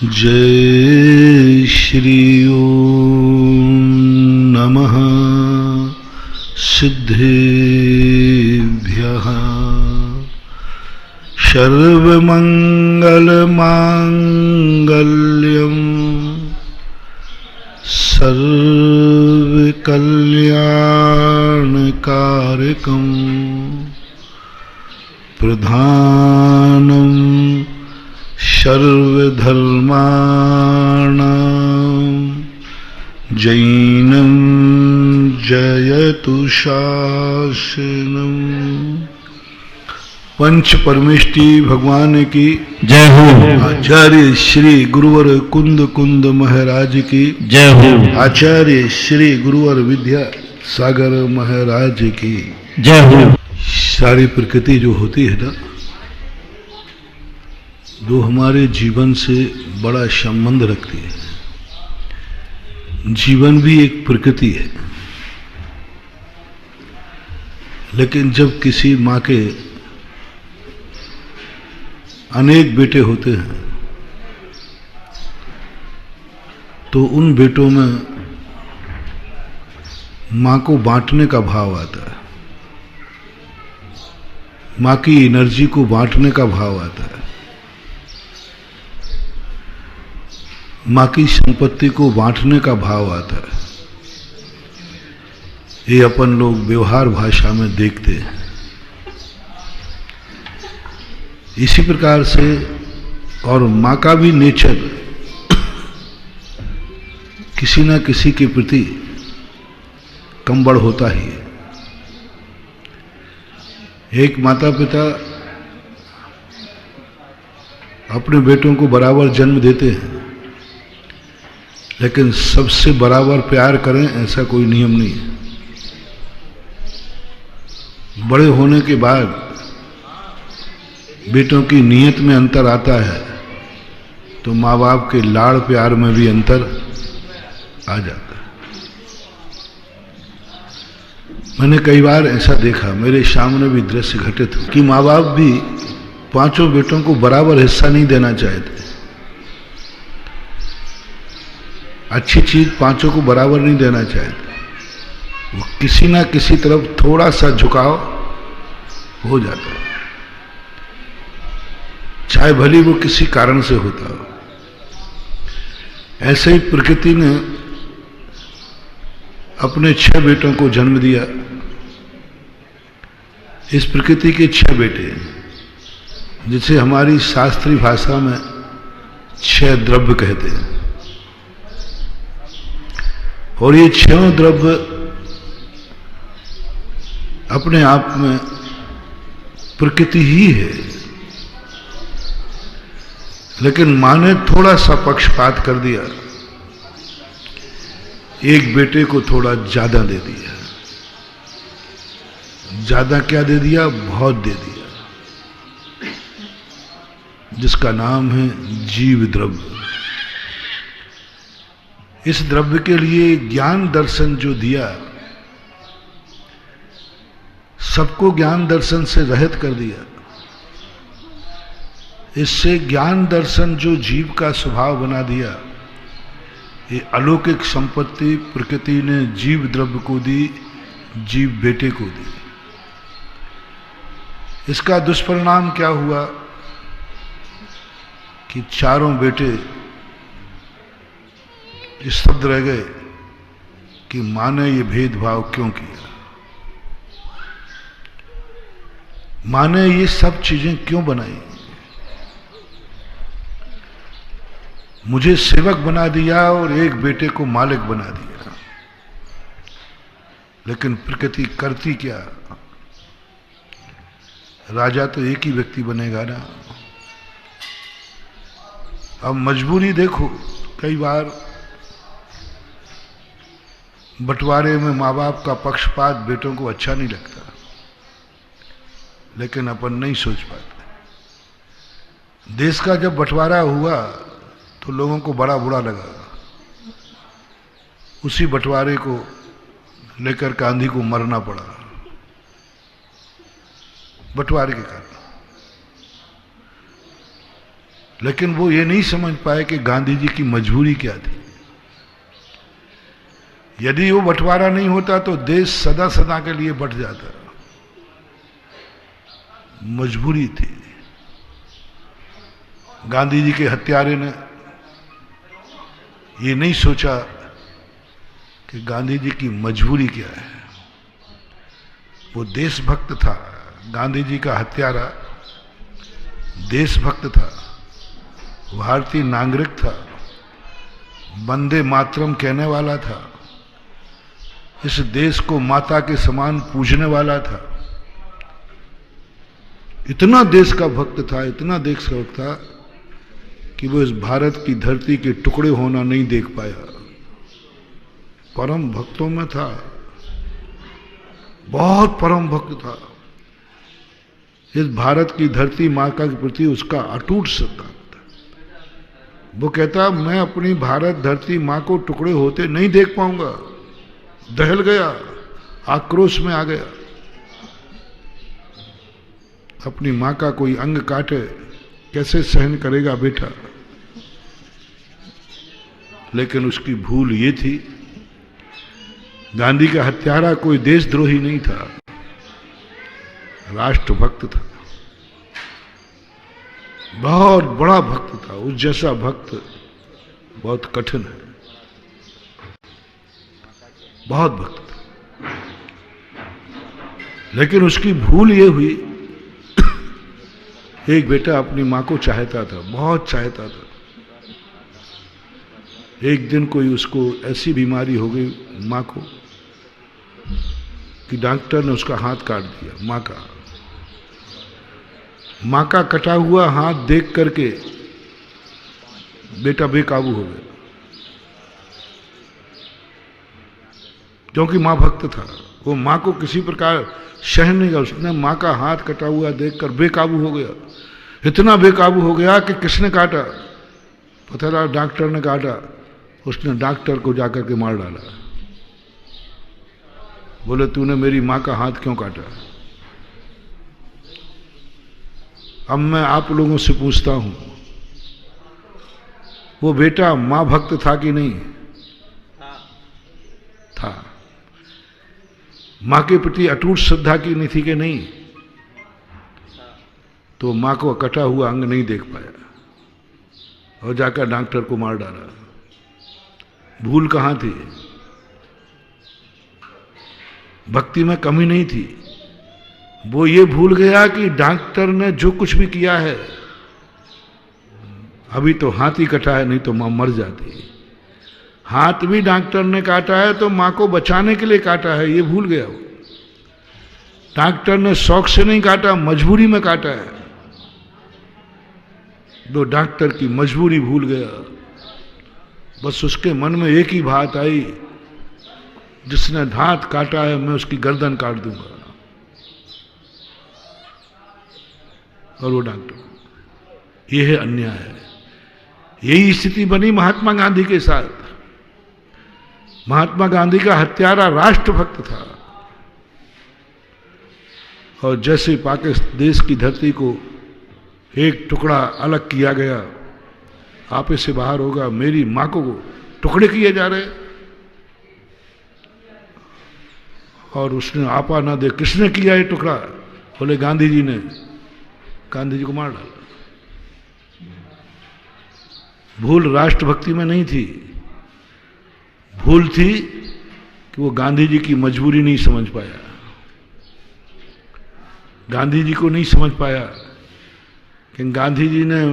जय श्री ओम नमः सिद्धेभ्यः सर्वमंगलमांगल्यं सर्वकल्याणकारकं प्रधानं सर्वधर्माणां जैनं जयतु शासनम्। पंच परमेष्टि भगवान की जय हो। आचार्य श्री गुरुवर कुंद कुंद महाराज की जय हो। आचार्य श्री गुरुवर विद्या सागर महाराज की जय हो। सारी प्रकृति जो होती है ना, जो हमारे जीवन से बड़ा संबंध रखती है। जीवन भी एक प्रकृति है, लेकिन जब किसी माँ के अनेक बेटे होते हैं तो उन बेटों में माँ को बांटने का भाव आता है, माँ की एनर्जी को बांटने का भाव आता है, माँ की संपत्ति को बांटने का भाव आता है। ये अपन लोग व्यवहार भाषा में देखते हैं। इसी प्रकार से और माँ का भी नेचर किसी ना किसी के प्रति कम बढ़ होता ही है। एक माता पिता अपने बेटों को बराबर जन्म देते हैं, लेकिन सबसे बराबर प्यार करें ऐसा कोई नियम नहीं है। बड़े होने के बाद बेटों की नीयत में अंतर आता है तो माँ बाप के लाड़ प्यार में भी अंतर आ जाता है। मैंने कई बार ऐसा देखा, मेरे सामने भी दृश्य घटित हुआ कि माँ बाप भी पांचों बेटों को बराबर हिस्सा नहीं देना चाहते। अच्छी चीज पांचों को बराबर नहीं देना चाहते। वो किसी ना किसी तरफ थोड़ा सा झुकाव हो जाता है, चाहे भली वो किसी कारण से होता हो। ऐसे ही प्रकृति ने अपने 6 बेटों को जन्म दिया। इस प्रकृति के 6 बेटे, जिसे हमारी शास्त्रीय भाषा में 6 द्रव्य कहते हैं। और ये 6 द्रव्य अपने आप में प्रकृति ही है, लेकिन माँ ने थोड़ा सा पक्षपात कर दिया, एक बेटे को थोड़ा ज्यादा दे दिया। ज्यादा क्या दे दिया? बहुत दे दिया, जिसका नाम है जीव द्रव्य। इस द्रव्य के लिए ज्ञान दर्शन जो दिया, सबको ज्ञान दर्शन से रहित कर दिया। इससे ज्ञान दर्शन जो जीव का स्वभाव बना दिया, ये अलौकिक संपत्ति प्रकृति ने जीव द्रव्य को दी, जीव बेटे को दी। इसका दुष्परिणाम क्या हुआ कि चारों बेटे स्तब्ध रह गए कि माँ ने ये भेदभाव क्यों किया, माँ ने ये सब चीजें क्यों बनाई, मुझे सेवक बना दिया और एक बेटे को मालिक बना दिया। लेकिन प्रकृति करती क्या? राजा तो एक ही व्यक्ति बनेगा ना। अब मजबूरी देखो, कई बार बंटवारे में माँ बाप का पक्षपात बेटों को अच्छा नहीं लगता, लेकिन अपन नहीं सोच पाते। देश का जब बंटवारा हुआ तो लोगों को बड़ा बुरा लगा। उसी बंटवारे को लेकर गांधी को मरना पड़ा, बंटवारे के कारण। लेकिन वो ये नहीं समझ पाए कि गांधी जी की मजबूरी क्या थी। यदि वो बंटवारा नहीं होता तो देश सदा सदा के लिए बंट जाता। मजबूरी थी। गांधी जी के हत्यारे ने ये नहीं सोचा कि गांधी जी की मजबूरी क्या है। वो देशभक्त था। गांधी जी का हत्यारा देशभक्त था, भारतीय नागरिक था, वंदे मातरम कहने वाला था, इस देश को माता के समान पूजने वाला था। इतना देश का भक्त था, इतना देश का भक्त था कि वो इस भारत की धरती के टुकड़े होना नहीं देख पाया। परम भक्तों में था, बहुत परम भक्त था। इस भारत की धरती माँ के प्रति उसका अटूट श्रद्धा था। वो कहता, मैं अपनी भारत धरती माँ को टुकड़े होते नहीं देख पाऊंगा। दहल गया, आक्रोश में आ गया। अपनी माँ का कोई अंग काटे कैसे सहन करेगा बेटा। लेकिन उसकी भूल ये थी, गांधी का हत्यारा कोई देशद्रोही नहीं था, राष्ट्रभक्त था, बहुत बड़ा भक्त था। उस जैसा भक्त बहुत कठिन है, बहुत भक्त था। लेकिन उसकी भूल ये हुई, एक बेटा अपनी मां को चाहता था, बहुत चाहता था। एक दिन कोई उसको ऐसी बीमारी हो गई मां को कि डॉक्टर ने उसका हाथ काट दिया। मां का कटा हुआ हाथ देख करके बेटा बेकाबू हो गया, क्योंकि मां भक्त था। वो मां को किसी प्रकार सहन नहीं किया। उसने मां का हाथ कटा हुआ देखकर बेकाबू हो गया। इतना बेकाबू हो गया कि किसने काटा पता लगा, डॉक्टर ने काटा। उसने डॉक्टर को जाकर के मार डाला। बोले, तूने मेरी मां का हाथ क्यों काटा? अब मैं आप लोगों से पूछता हूं, वो बेटा मां भक्त था कि नहीं था? मां के प्रति अटूट श्रद्धा की नहीं थी कि नहीं? तो मां को कटा हुआ अंग नहीं देख पाया और जाकर डॉक्टर को मार डाला। भूल कहां थी? भक्ति में कमी नहीं थी। वो ये भूल गया कि डॉक्टर ने जो कुछ भी किया है, अभी तो हाथ ही कटा है, नहीं तो मां मर जाती। हाथ भी डॉक्टर ने काटा है तो मां को बचाने के लिए काटा है, ये भूल गया वो। डॉक्टर ने शौक से नहीं काटा, मजबूरी में काटा है। तो डॉक्टर की मजबूरी भूल गया। बस उसके मन में एक ही बात आई, जिसने हाथ काटा है मैं उसकी गर्दन काट दूंगा। और वो डॉक्टर, ये है अन्याय। यही स्थिति बनी महात्मा गांधी के साथ। महात्मा गांधी का हत्यारा राष्ट्रभक्त था, और जैसे पाकिस्तान देश की धरती को एक टुकड़ा अलग किया गया, आपे से बाहर होगा, मेरी मां को टुकड़े किए जा रहे। और उसने आपा ना दे, किसने किया ये टुकड़ा? बोले गांधी जी ने। गांधी जी को मार डाला। भूल राष्ट्रभक्ति में नहीं थी, भूल थी कि वो गांधी जी की मजबूरी नहीं समझ पाया। गांधी जी को नहीं समझ पाया कि गांधी जी ने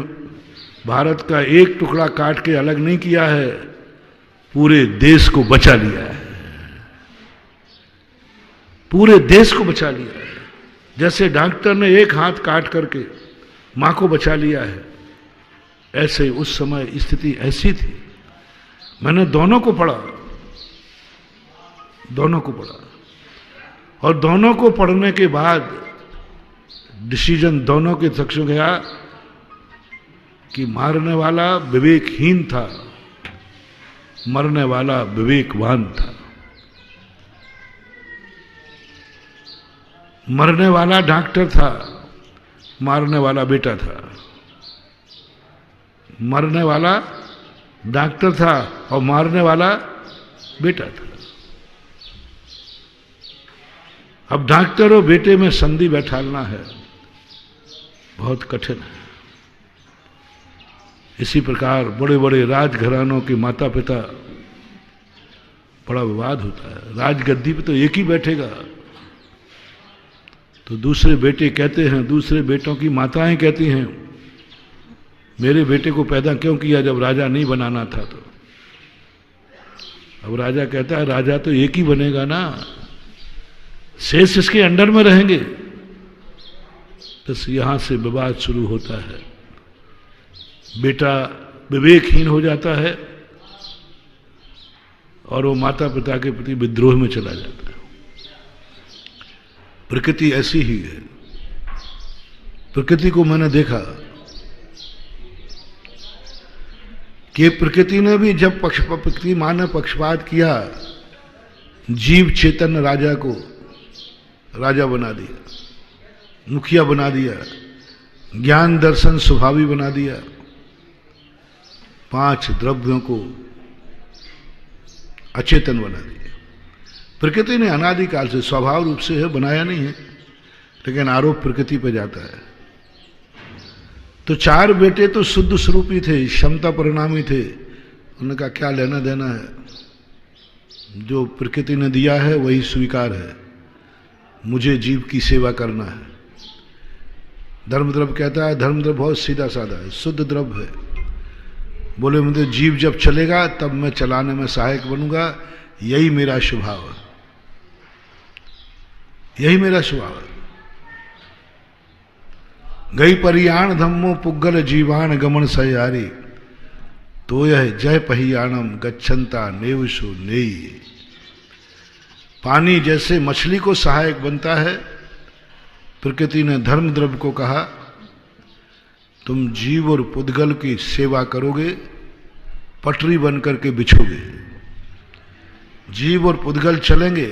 भारत का एक टुकड़ा काट के अलग नहीं किया है, पूरे देश को बचा लिया है। पूरे देश को बचा लिया है। जैसे डॉक्टर ने एक हाथ काट करके मां को बचा लिया है, ऐसे उस समय स्थिति ऐसी थी। मैंने दोनों को पढ़ा, और दोनों को पढ़ने के बाद डिसीजन दोनों के पक्ष में गया कि मारने वाला विवेकहीन था, मरने वाला विवेकवान था। मरने वाला डॉक्टर था, मारने वाला बेटा था। मरने वाला डॉक्टर था और मारने वाला बेटा था। अब डॉक्टर और बेटे में संधि बैठालना है, बहुत कठिन है। इसी प्रकार बड़े बड़े राजघरानों के माता पिता, बड़ा विवाद होता है। राजगद्दी पे तो एक ही बैठेगा, तो दूसरे बेटे कहते हैं, दूसरे बेटों की माताएं कहती हैं, मेरे बेटे को पैदा क्यों किया जब राजा नहीं बनाना था। तो अब राजा कहता है, राजा तो एक ही बनेगा ना, शेष इसके अंडर में रहेंगे। बस यहां से विवाद शुरू होता है। बेटा विवेकहीन हो जाता है और वो माता पिता के प्रति विद्रोह में चला जाता है। प्रकृति ऐसी ही है। प्रकृति को मैंने देखा कि प्रकृति ने भी जब प्रकृति मां ने पक्षपात किया, जीव चेतन राजा को राजा बना दिया, मुखिया बना दिया, ज्ञान दर्शन स्वभावी बना दिया, 5 द्रव्यों को अचेतन बना दिया। प्रकृति ने अनादिकाल से स्वभाव रूप से है, बनाया नहीं है, लेकिन आरोप प्रकृति पे जाता है। तो 4 बेटे तो शुद्ध स्वरूपी थे, क्षमता परिणामी थे। उन्होंने कहा क्या लेना देना है, जो प्रकृति ने दिया है वही स्वीकार है, मुझे जीव की सेवा करना है। धर्मद्रव्य कहता है, धर्मद्रव्य बहुत सीधा साधा है, शुद्ध द्रव्य है। बोले मुझे जीव जब चलेगा तब मैं चलाने में सहायक बनूंगा, यही मेरा स्वभाव है, यही मेरा स्वभाव है। गई परियाण धम्मो पुग्गल जीवान गमन सयारी, तो यह जय पहियाणम गच्छंता नेवशो नेई। पानी जैसे मछली को सहायक बनता है, प्रकृति ने धर्म द्रव्य को कहा तुम जीव और पुद्गल की सेवा करोगे, पटरी बन करके बिछोगे। जीव और पुद्गल चलेंगे,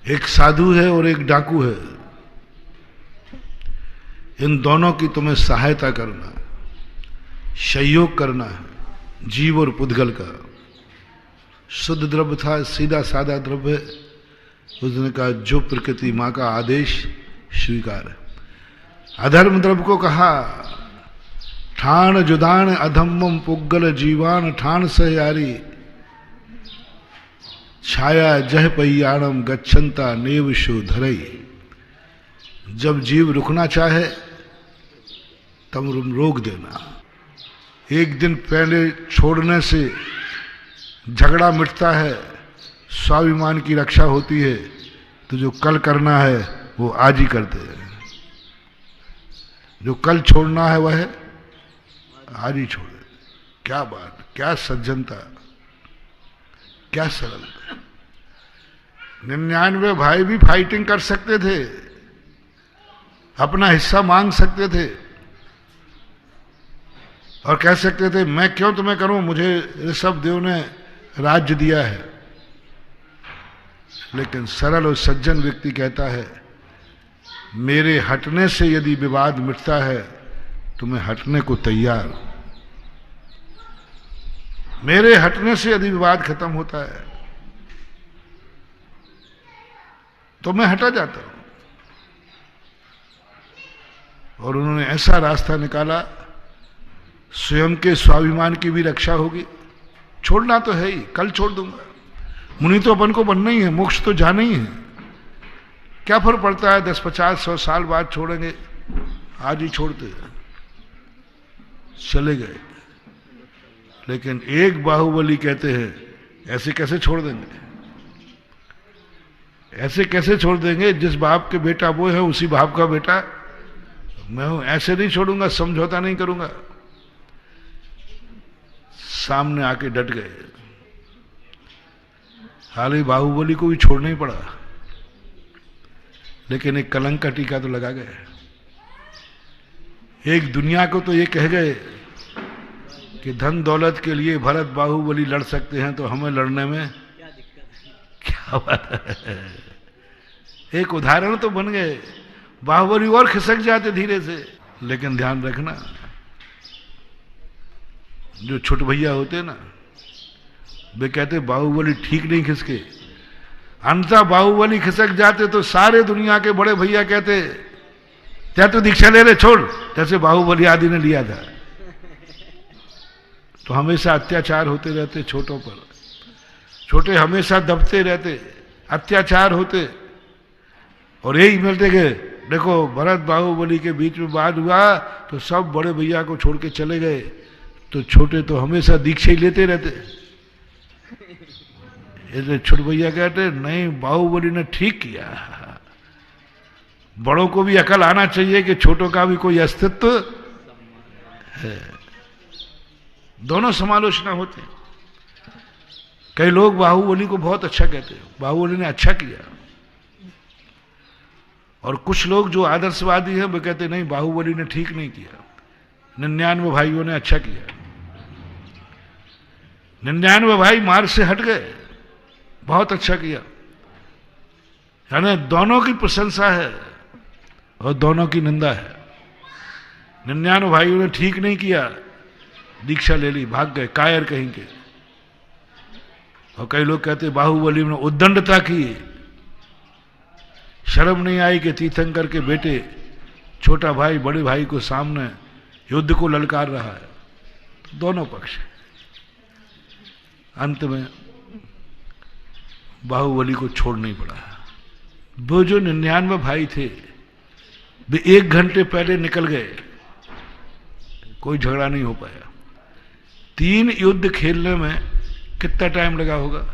एक साधु है और एक डाकू है, इन दोनों की तुम्हें सहायता करना है, सहयोग करना है। जीव और पुद्गल का शुद्ध द्रव्य था, सीधा साधा द्रव्य। उसने कहा जो प्रकृति मां का आदेश स्वीकार है। अधर्म द्रव्य को कहा ठाण जुदान अधम्मम पुग्गल जीवान ठाण सहयारी, छाया जह पहियाणम गच्छंता नेवशो धरई। जब जीव रुकना चाहे तब रोक देना। एक दिन पहले छोड़ने से झगड़ा मिटता है, स्वाभिमान की रक्षा होती है। तो जो कल करना है वो आज ही करते हैं, जो कल छोड़ना है वह आज ही छोड़े। क्या बात, क्या सज्जनता, क्या सरलता। 99 भाई भी फाइटिंग कर सकते थे, अपना हिस्सा मांग सकते थे और कह सकते थे मैं क्यों तुम्हें करूं, मुझे ऋषभ देव ने राज्य दिया है। लेकिन सरल और सज्जन व्यक्ति कहता है मेरे हटने से यदि विवाद मिटता है तो मैं हटने को तैयार हूं। मेरे हटने से यदि विवाद खत्म होता है तो मैं हटा जाता हूं। और उन्होंने ऐसा रास्ता निकाला, स्वयं के स्वाभिमान की भी रक्षा होगी। छोड़ना तो है ही, कल छोड़ दूंगा। मुनि तो अपन को बनना ही है, मोक्ष तो जाना ही है। क्या फर्क पड़ता है 10, 50, 100 साल बाद छोड़ेंगे, आज ही छोड़ते चले गए। लेकिन एक बाहुबली कहते हैं ऐसे कैसे छोड़ देंगे, ऐसे कैसे छोड़ देंगे। जिस बाप के बेटा वो है उसी बाप का बेटा मैं हूं, ऐसे नहीं छोड़ूंगा, समझौता नहीं करूंगा। सामने आके डट गए। हालांकि बाहुबली को भी छोड़ना ही पड़ा, लेकिन एक कलंक का टीका तो लगा गए। एक दुनिया को तो ये कह गए कि धन दौलत के लिए भरत बाहुबली लड़ सकते हैं, तो हमें लड़ने में क्या बात है। एक उदाहरण तो बन गए, बाहुबली और खिसक जाते धीरे से। लेकिन ध्यान रखना, जो छोटे भैया होते ना, वे कहते बाहुबली ठीक नहीं खिसके। अंततः बाहुबली खिसक जाते तो सारे दुनिया के बड़े भैया कहते क्या तो दीक्षा ले ले छोड़, जैसे बाहुबली आदि ने लिया था। तो हमेशा अत्याचार होते रहते छोटों पर, छोटे हमेशा दबते रहते, अत्याचार होते, और यही मिलते कि देखो भरत बाहुबली के बीच में वाद हुआ तो सब बड़े भैया को छोड़ के चले गए, तो छोटे तो हमेशा दीक्षा ही लेते रहते। इसलिए छोटे भैया कहते नहीं, बाहुबली ने ठीक किया। बड़ों को भी अकल आना चाहिए कि छोटों का भी कोई अस्तित्व है। दोनों समालोचना होते हैं। कई लोग बाहुबली को बहुत अच्छा कहते हैं, बाहुबली ने अच्छा किया, और कुछ लोग जो आदर्शवादी हैं वो कहते नहीं, बाहुबली ने ठीक नहीं किया, 99 भाइयों ने अच्छा किया। 99 भाई मार्ग से हट गए, बहुत अच्छा किया। यानी दोनों की प्रशंसा है और दोनों की निंदा है। 99 भाइयों ने ठीक नहीं किया, दीक्षा ले ली, भाग गए, कायर कहीं के। और कई लोग कहते बाहुबली ने उद्दंडता की, शर्म नहीं आई कि तीर्थंकर के बेटे छोटा भाई बड़े भाई को सामने युद्ध को ललकार रहा है। तो दोनों पक्ष। अंत में बाहुबली को छोड़ना ही पड़ा। वो जो 99 भाई थे वे 1 घंटे पहले निकल गए, कोई झगड़ा नहीं हो पाया। 3 युद्ध खेलने में कितना टाइम लगा होगा?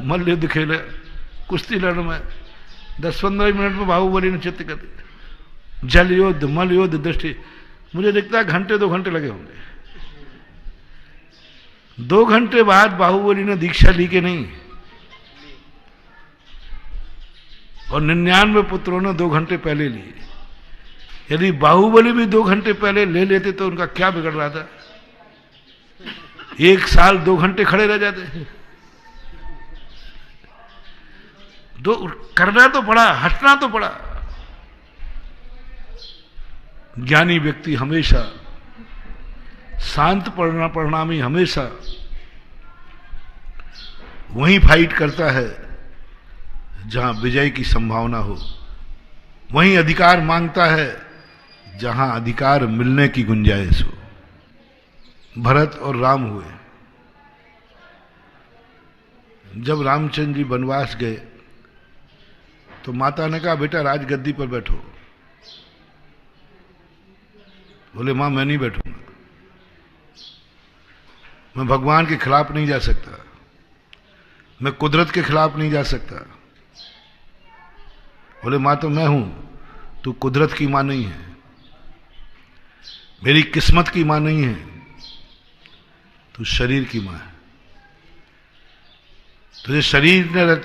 मल्ल युद्ध खेले, कुश्ती लड़ने में 10-15 मिनट में बाहुबली ने चित्त कर दिया। जल युद्ध, मल युद्ध, दृष्टि, मुझे दिखता है घंटे 2 घंटे लगे होंगे। 2 घंटे बाद बाहुबली ने दीक्षा ली कि नहीं? और 99 पुत्रों ने 2 घंटे पहले लिए। यदि बाहुबली भी 2 घंटे पहले ले लेते तो उनका क्या बिगड़ रहा था? 1 साल 2 घंटे खड़े रह जाते। करना तो पड़ा, हटना तो पड़ा। ज्ञानी व्यक्ति हमेशा, शांत परिणामी हमेशा वहीं फाइट करता है जहां विजय की संभावना हो, वहीं अधिकार मांगता है जहां अधिकार मिलने की गुंजाइश हो। भरत और राम हुए। जब रामचंद्र जी वनवास गए तो माता ने कहा बेटा राजगद्दी पर बैठो। बोले मां मैं नहीं बैठूंगा, मैं भगवान के खिलाफ नहीं जा सकता, मैं कुदरत के खिलाफ नहीं जा सकता। बोले मां तो मैं हूं, तू कुदरत की मां नहीं है, मेरी किस्मत की मां नहीं है, तू शरीर की मां है। तुझे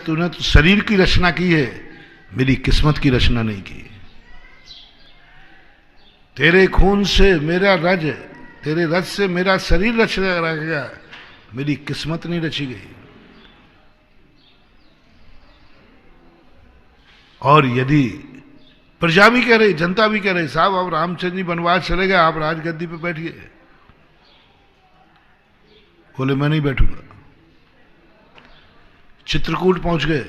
तूने तो शरीर की रचना की है, मेरी किस्मत की रचना नहीं की। तेरे खून से मेरा रज, तेरे रज से मेरा शरीर रच गया, मेरी किस्मत नहीं रची गई। और यदि प्रजा भी कह रही, जनता भी कह रही साहब अब रामचंद्र जी वनवास चले गए, आप राजगद्दी पे बैठिए। बोले मैं नहीं बैठूंगा। चित्रकूट पहुंच गए।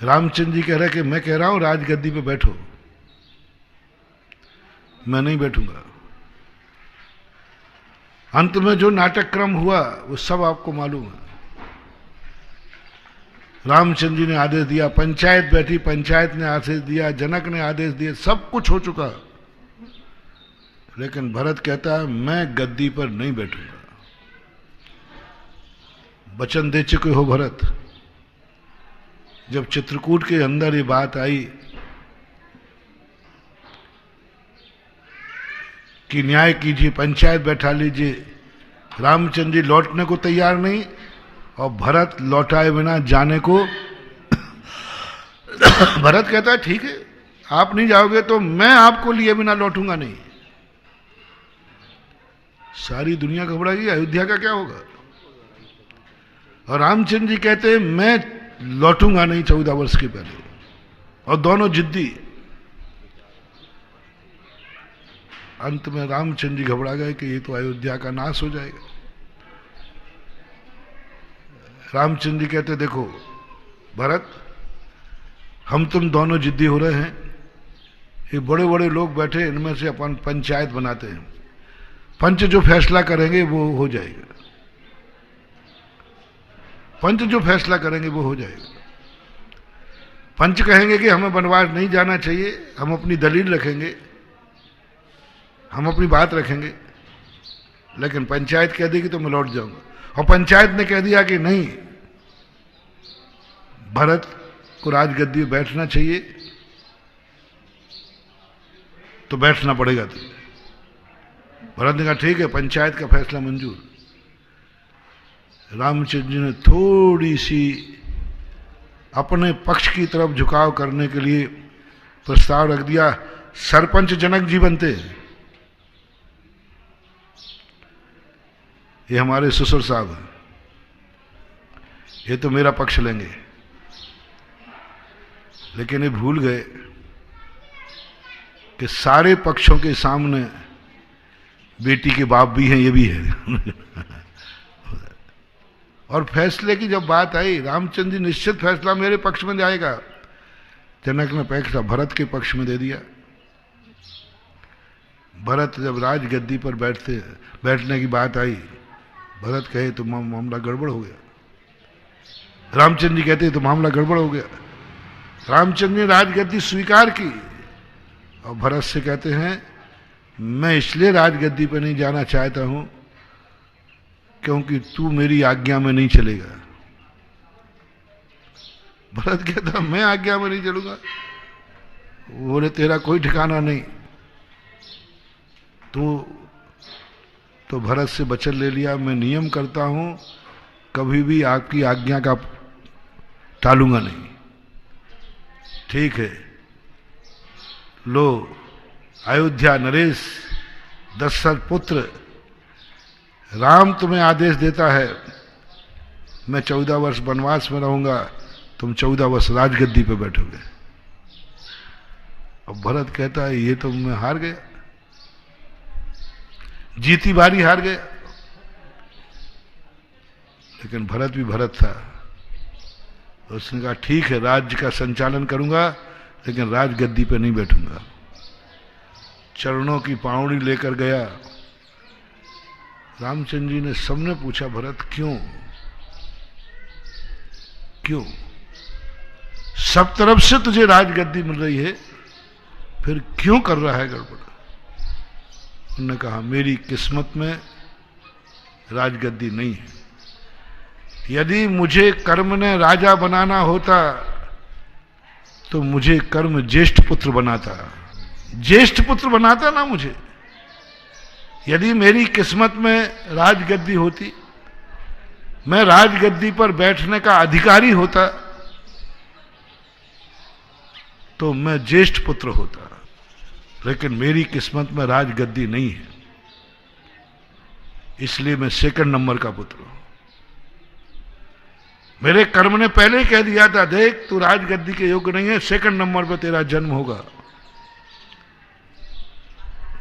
रामचंद्र जी कह रहे कि मैं कह रहा हूं राजगद्दी पे बैठो, मैं नहीं बैठूंगा। अंत में जो नाटक क्रम हुआ वो सब आपको मालूम है। रामचंद्र जी ने आदेश दिया, पंचायत बैठी, पंचायत ने आदेश दिया, जनक ने आदेश दिए, सब कुछ हो चुका। लेकिन भरत कहता है मैं गद्दी पर नहीं बैठूंगा। वचन दे चुके हो भरत। जब चित्रकूट के अंदर ये बात आई कि न्याय कीजिए, पंचायत बैठा लीजिए, रामचंद्र जी लौटने को तैयार नहीं और भरत लौटाए बिना जाने को भरत कहता है ठीक है आप नहीं जाओगे तो मैं आपको लिए बिना लौटूंगा नहीं। सारी दुनिया घबराई, अयोध्या का क्या होगा? और रामचंद्र जी कहते हैं मैं लौटूंगा नहीं 14 वर्ष के पहले, और दोनों जिद्दी। अंत में रामचंद्र जी घबरा गए कि ये तो अयोध्या का नाश हो जाएगा। रामचंद्र जी कहते देखो भरत, हम तुम दोनों जिद्दी हो रहे हैं, ये बड़े बड़े लोग बैठे, इनमें से अपन पंचायत बनाते हैं, पंच जो फैसला करेंगे वो हो जाएगा, पंच जो फैसला करेंगे वो हो जाएगा। पंच कहेंगे कि हमें वनवास नहीं जाना चाहिए, हम अपनी दलील रखेंगे, हम अपनी बात रखेंगे, लेकिन पंचायत कह देगी तो मैं लौट जाऊंगा। और पंचायत ने कह दिया कि नहीं, भरत को राजगद्दी में बैठना चाहिए, तो बैठना पड़ेगा। तो भरत ने कहा ठीक है, पंचायत का फैसला मंजूर। रामचंद्र जी ने थोड़ी सी अपने पक्ष की तरफ झुकाव करने के लिए प्रस्ताव रख दिया, सरपंच जनक जी बनते। ये हमारे ससुर साहब हैं, ये तो मेरा पक्ष लेंगे। लेकिन ये भूल गए कि सारे पक्षों के सामने बेटी के बाप भी हैं, ये भी है। और फैसले की जब बात आई, रामचंद्र जी निश्चित फैसला मेरे पक्ष में जाएगा। जनक ने फैसला भरत के पक्ष में दे दिया। भरत जब राजगद्दी पर बैठने की बात आई, भरत कहे तो मामला गड़बड़ हो गया। रामचंद्र जी कहते तो मामला गड़बड़ हो गया। रामचंद्र ने राजगद्दी स्वीकार की और भरत से कहते हैं मैं इसलिए राजगद्दी पर नहीं जाना चाहता हूं क्योंकि तू मेरी आज्ञा में नहीं चलेगा। भरत कहता मैं आज्ञा में नहीं चलूंगा, बोले तेरा कोई ठिकाना नहीं। तो भरत से वचन ले लिया, मैं नियम करता हूं कभी भी आपकी आज्ञा का टालूंगा नहीं। ठीक है, लो अयोध्या नरेश दशरथ पुत्र, राम तुम्हें आदेश देता है मैं 14 वर्ष वनवास में रहूंगा, तुम 14 वर्ष राजगद्दी पे बैठोगे। अब भरत कहता है ये तो मैं हार गया, जीती बारी हार गया। लेकिन भरत भी भरत था, उसने कहा ठीक है राज्य का संचालन करूंगा लेकिन राजगद्दी पे नहीं बैठूंगा। चरणों की पावड़ी लेकर गया। रामचंद्र जी ने सबने पूछा भरत क्यों क्यों, सब तरफ से तुझे राजगद्दी मिल रही है, फिर क्यों कर रहा है गड़बड़। उन्होंने कहा मेरी किस्मत में राजगद्दी नहीं है। यदि मुझे कर्म ने राजा बनाना होता तो मुझे कर्म ज्येष्ठ पुत्र बनाता, ज्येष्ठ पुत्र बनाता ना मुझे। यदि मेरी किस्मत में राजगद्दी होती, मैं राजगद्दी पर बैठने का अधिकारी होता, तो मैं ज्येष्ठ पुत्र होता। लेकिन मेरी किस्मत में राजगद्दी नहीं है, इसलिए मैं सेकंड नंबर का पुत्र हूं। मेरे कर्म ने पहले ही कह दिया था देख तू राजगद्दी के योग्य नहीं है, सेकंड नंबर पे तेरा जन्म होगा।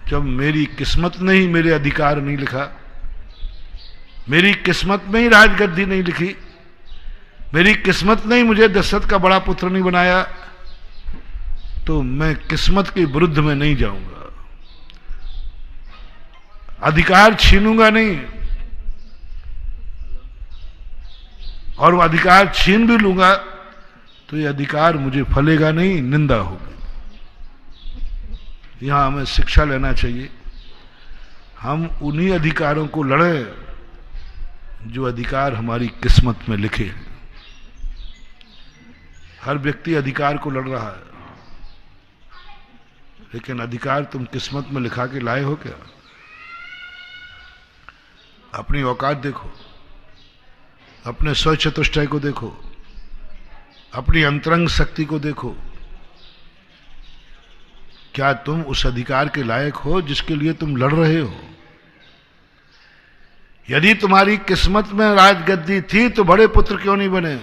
जब मेरी किस्मत ने ही मेरे अधिकार नहीं लिखा, मेरी किस्मत में ही राजगद्दी नहीं लिखी, मेरी किस्मत ने ही मुझे दशरथ का बड़ा पुत्र नहीं बनाया, तो मैं किस्मत के विरुद्ध में नहीं जाऊंगा, अधिकार छीनूंगा नहीं। और वो अधिकार छीन भी लूंगा तो ये अधिकार मुझे फलेगा नहीं, निंदा होगी। यहां हमें शिक्षा लेना चाहिए। हम उन्हीं अधिकारों को लड़ें जो अधिकार हमारी किस्मत में लिखे हैं। हर व्यक्ति अधिकार को लड़ रहा है, लेकिन अधिकार तुम किस्मत में लिखा के लाए हो क्या? अपनी औकात देखो, अपने स्वचतुष्टय को देखो, अपनी अंतरंग शक्ति को देखो। क्या तुम उस अधिकार के लायक हो जिसके लिए तुम लड़ रहे हो? यदि तुम्हारी किस्मत में राजगद्दी थी तो बड़े पुत्र क्यों नहीं बने?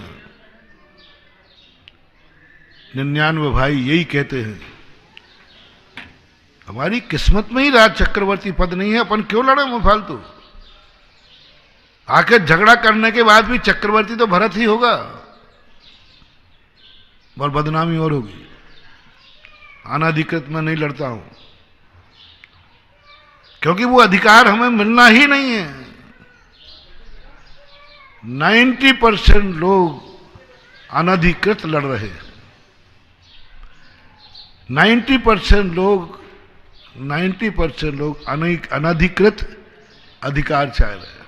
99 भाई यही कहते हैं, हमारी किस्मत में ही राज चक्रवर्ती पद नहीं है, अपन क्यों लड़े में फालतू। आखिर झगड़ा करने के बाद भी चक्रवर्ती तो भरत ही होगा और बदनामी और होगी। अनाधिकृत में नहीं लड़ता हूं, क्योंकि वो अधिकार हमें मिलना ही नहीं है। 90% लोग अनधिकृत लड़ रहे हैं, 90% लोग अनधिकृत अधिकार चाह रहे हैं,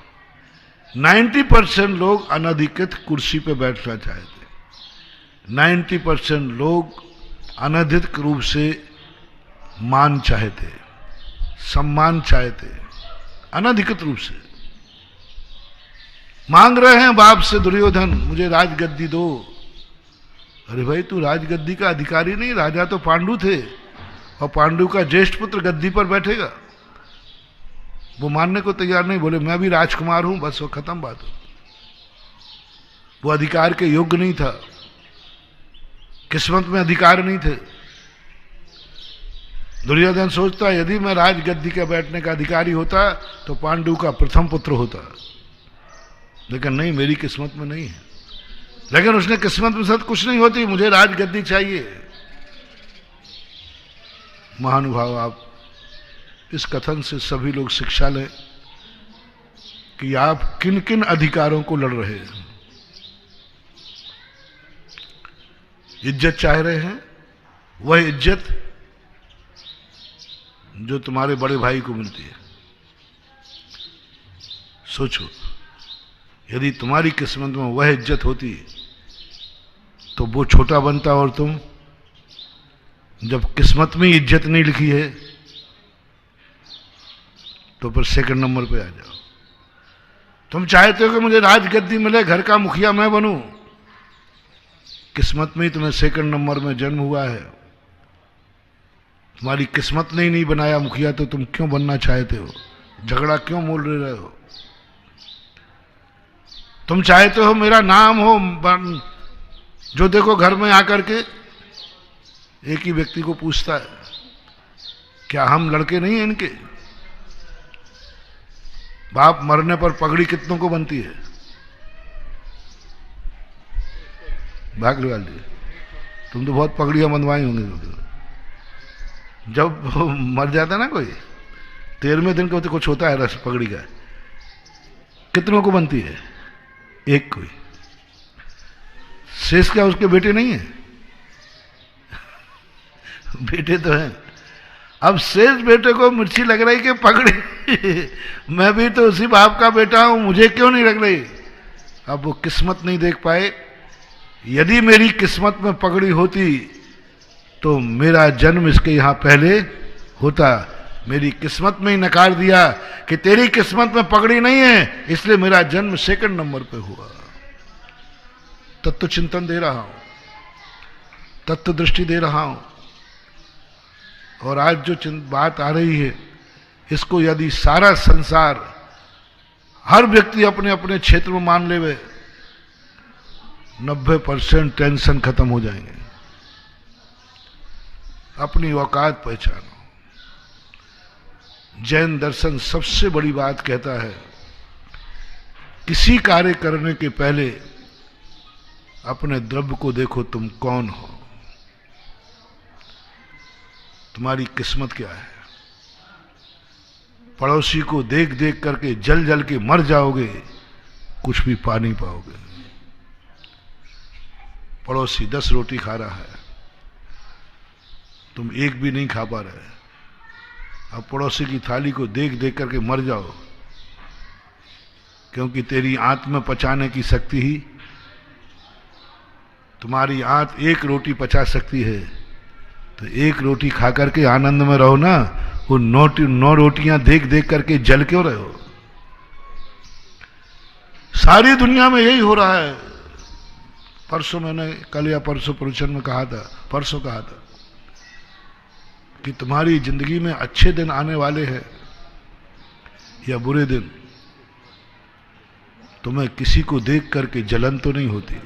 90% लोग अनधिकृत कुर्सी पे बैठना चाहते हैं, 90% लोग अनधिकृत रूप से मान चाहते, सम्मान चाहते, अनधिकृत रूप से मांग रहे हैं बाप से दुर्योधन, मुझे राजगद्दी दो। अरे भाई, तू राजगद्दी का अधिकारी नहीं, राजा तो पांडु थे और पांडु का ज्येष्ठ पुत्र गद्दी पर बैठेगा। वो मानने को तैयार नहीं, बोले मैं भी राजकुमार हूं, बस वो खत्म बात हो। वो अधिकार के योग्य नहीं था, किस्मत में अधिकार नहीं थे। दुर्योधन सोचता यदि मैं राजगद्दी के बैठने का अधिकारी होता तो पांडु का प्रथम पुत्र होता, लेकिन नहीं, मेरी किस्मत में नहीं है। लेकिन उसने किस्मत में सब कुछ नहीं होती, मुझे राजगद्दी चाहिए। महानुभाव, आप इस कथन से सभी लोग शिक्षा लें कि आप किन किन अधिकारों को लड़ रहे हैं। इज्जत चाह रहे हैं, वह इज्जत जो तुम्हारे बड़े भाई को मिलती है। सोचो, यदि तुम्हारी किस्मत में वह इज्जत होती तो वो छोटा बनता, और तुम जब किस्मत में इज्जत नहीं लिखी है तो फिर सेकंड नंबर पे आ जाओ। तुम चाहते हो कि मुझे राजगद्दी मिले, घर का मुखिया मैं बनूं, किस्मत में ही तुम्हें सेकंड नंबर में जन्म हुआ है। तुम्हारी किस्मत ने ही नहीं बनाया मुखिया, तो तुम क्यों बनना चाहते हो? झगड़ा क्यों मोल रहे हो? तुम चाहते हो मेरा नाम हो, जो देखो घर में आकर के एक ही व्यक्ति को पूछता है, क्या हम लड़के नहीं हैं इनके? बाप मरने पर पगड़ी कितनों को बनती है? भागलवाल जी, तुम तो बहुत पगड़ियां बंधवाई होंगी। जब मर जाता ना कोई, 13वें दिन को तो कुछ होता है रस पगड़ी का, कितनों को बनती है? एक कोई। शेष क्या उसके बेटे नहीं है? बेटे तो हैं। अब शेष बेटे को मिर्ची लग रही कि पगड़ी मैं भी तो उसी बाप का बेटा हूं, मुझे क्यों नहीं लग रही? अब वो किस्मत नहीं देख पाए। यदि मेरी किस्मत में पगड़ी होती तो मेरा जन्म इसके यहां पहले होता। मेरी किस्मत में ही नकार दिया कि तेरी किस्मत में पगड़ी नहीं है, इसलिए मेरा जन्म सेकंड नंबर पे हुआ। तत्व चिंतन दे रहा हूं, तत्व दृष्टि दे रहा हूं। और आज जो बात आ रही है, इसको यदि सारा संसार, हर व्यक्ति अपने अपने क्षेत्र में मान लेवे, 90% टेंशन खत्म हो जाएंगे। अपनी औकात पहचानो। जैन दर्शन सबसे बड़ी बात कहता है, किसी कार्य करने के पहले अपने द्रव्य को देखो, तुम कौन हो, तुम्हारी किस्मत क्या है। पड़ोसी को देख देख करके जल जल के मर जाओगे, कुछ भी पा नहीं पाओगे। पड़ोसी 10 रोटी खा रहा है, तुम एक भी नहीं खा पा रहे। अब पड़ोसी की थाली को देख देख करके मर जाओ, क्योंकि तेरी आंत में पचाने की शक्ति ही, तुम्हारी आंत एक रोटी पचा सकती है, तो एक रोटी खा करके आनंद में रहो ना। वो 9 रोटियां देख देख करके जल क्यों रहे हो? सारी दुनिया में यही हो रहा है। परसों मैंने, कल या परसों प्रवचन में कहा था, परसों कहा था कि तुम्हारी जिंदगी में अच्छे दिन आने वाले हैं या बुरे दिन, तुम्हें किसी को देख करके जलन तो नहीं होती,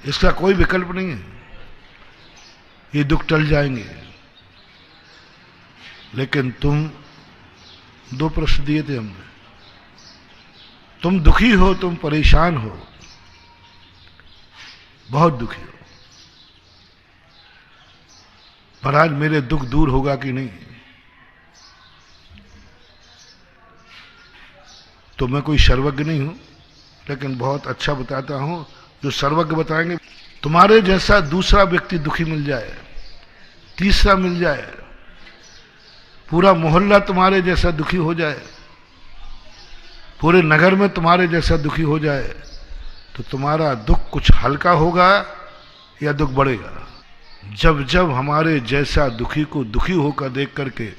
इसका कोई विकल्प नहीं है। ये दुख टल जाएंगे। लेकिन तुम 2 प्रश्न दिए थे हमने, तुम दुखी हो, तुम परेशान हो, बहुत दुखी हो, महाराज मेरे दुख दूर होगा कि नहीं। तो मैं कोई सर्वज्ञ नहीं हूं, लेकिन बहुत अच्छा बताता हूं, जो सर्वज्ञ बताएंगे। तुम्हारे जैसा दूसरा व्यक्ति दुखी मिल जाए, तीसरा मिल जाए, पूरा मोहल्ला तुम्हारे जैसा दुखी हो जाए, पूरे नगर में तुम्हारे जैसा दुखी हो जाए, तो तुम्हारा दुख कुछ हल्का होगा या दुख बढ़ेगा। जब जब हमारे जैसा दुखी को दुखी होकर देख करके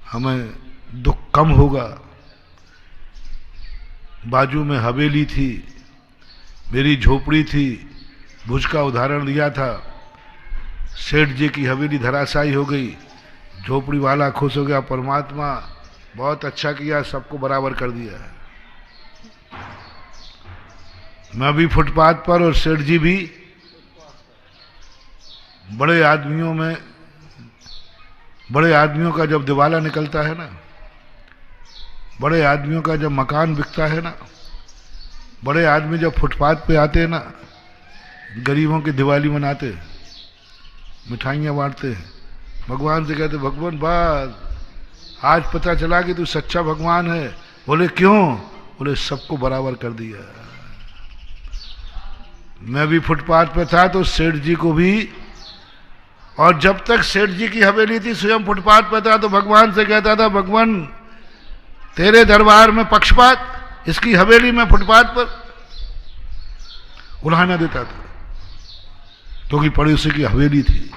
हमें दुख कम होगा। बाजू में हवेली थी, मेरी झोपड़ी थी, भुज का उदाहरण दिया था। सेठ जी की हवेली धराशायी हो गई, झोपड़ी वाला खुश हो गया, परमात्मा बहुत अच्छा किया, सबको बराबर कर दिया। मैं भी फुटपाथ पर और सेठ जी भी। बड़े आदमियों का जब दिवाला निकलता है ना, बड़े आदमियों का जब मकान बिकता है ना, बड़े आदमी जब फुटपाथ पे आते हैं ना, गरीबों की दिवाली मनाते, मिठाइयाँ बांटते हैं, भगवान से कहते भगवान बस आज पता चला कि तू सच्चा भगवान है। बोले क्यों? बोले सबको बराबर कर दिया। मैं भी फुटपाथ पे था तो सेठ जी को भी, और जब तक सेठ जी की हवेली थी स्वयं फुटपाथ पे था, तो भगवान से कहता था भगवान तेरे दरबार में पक्षपात, इसकी हवेली में फुटपाथ पर उल्हाना देता था, क्योंकि पड़ोसी की हवेली थी।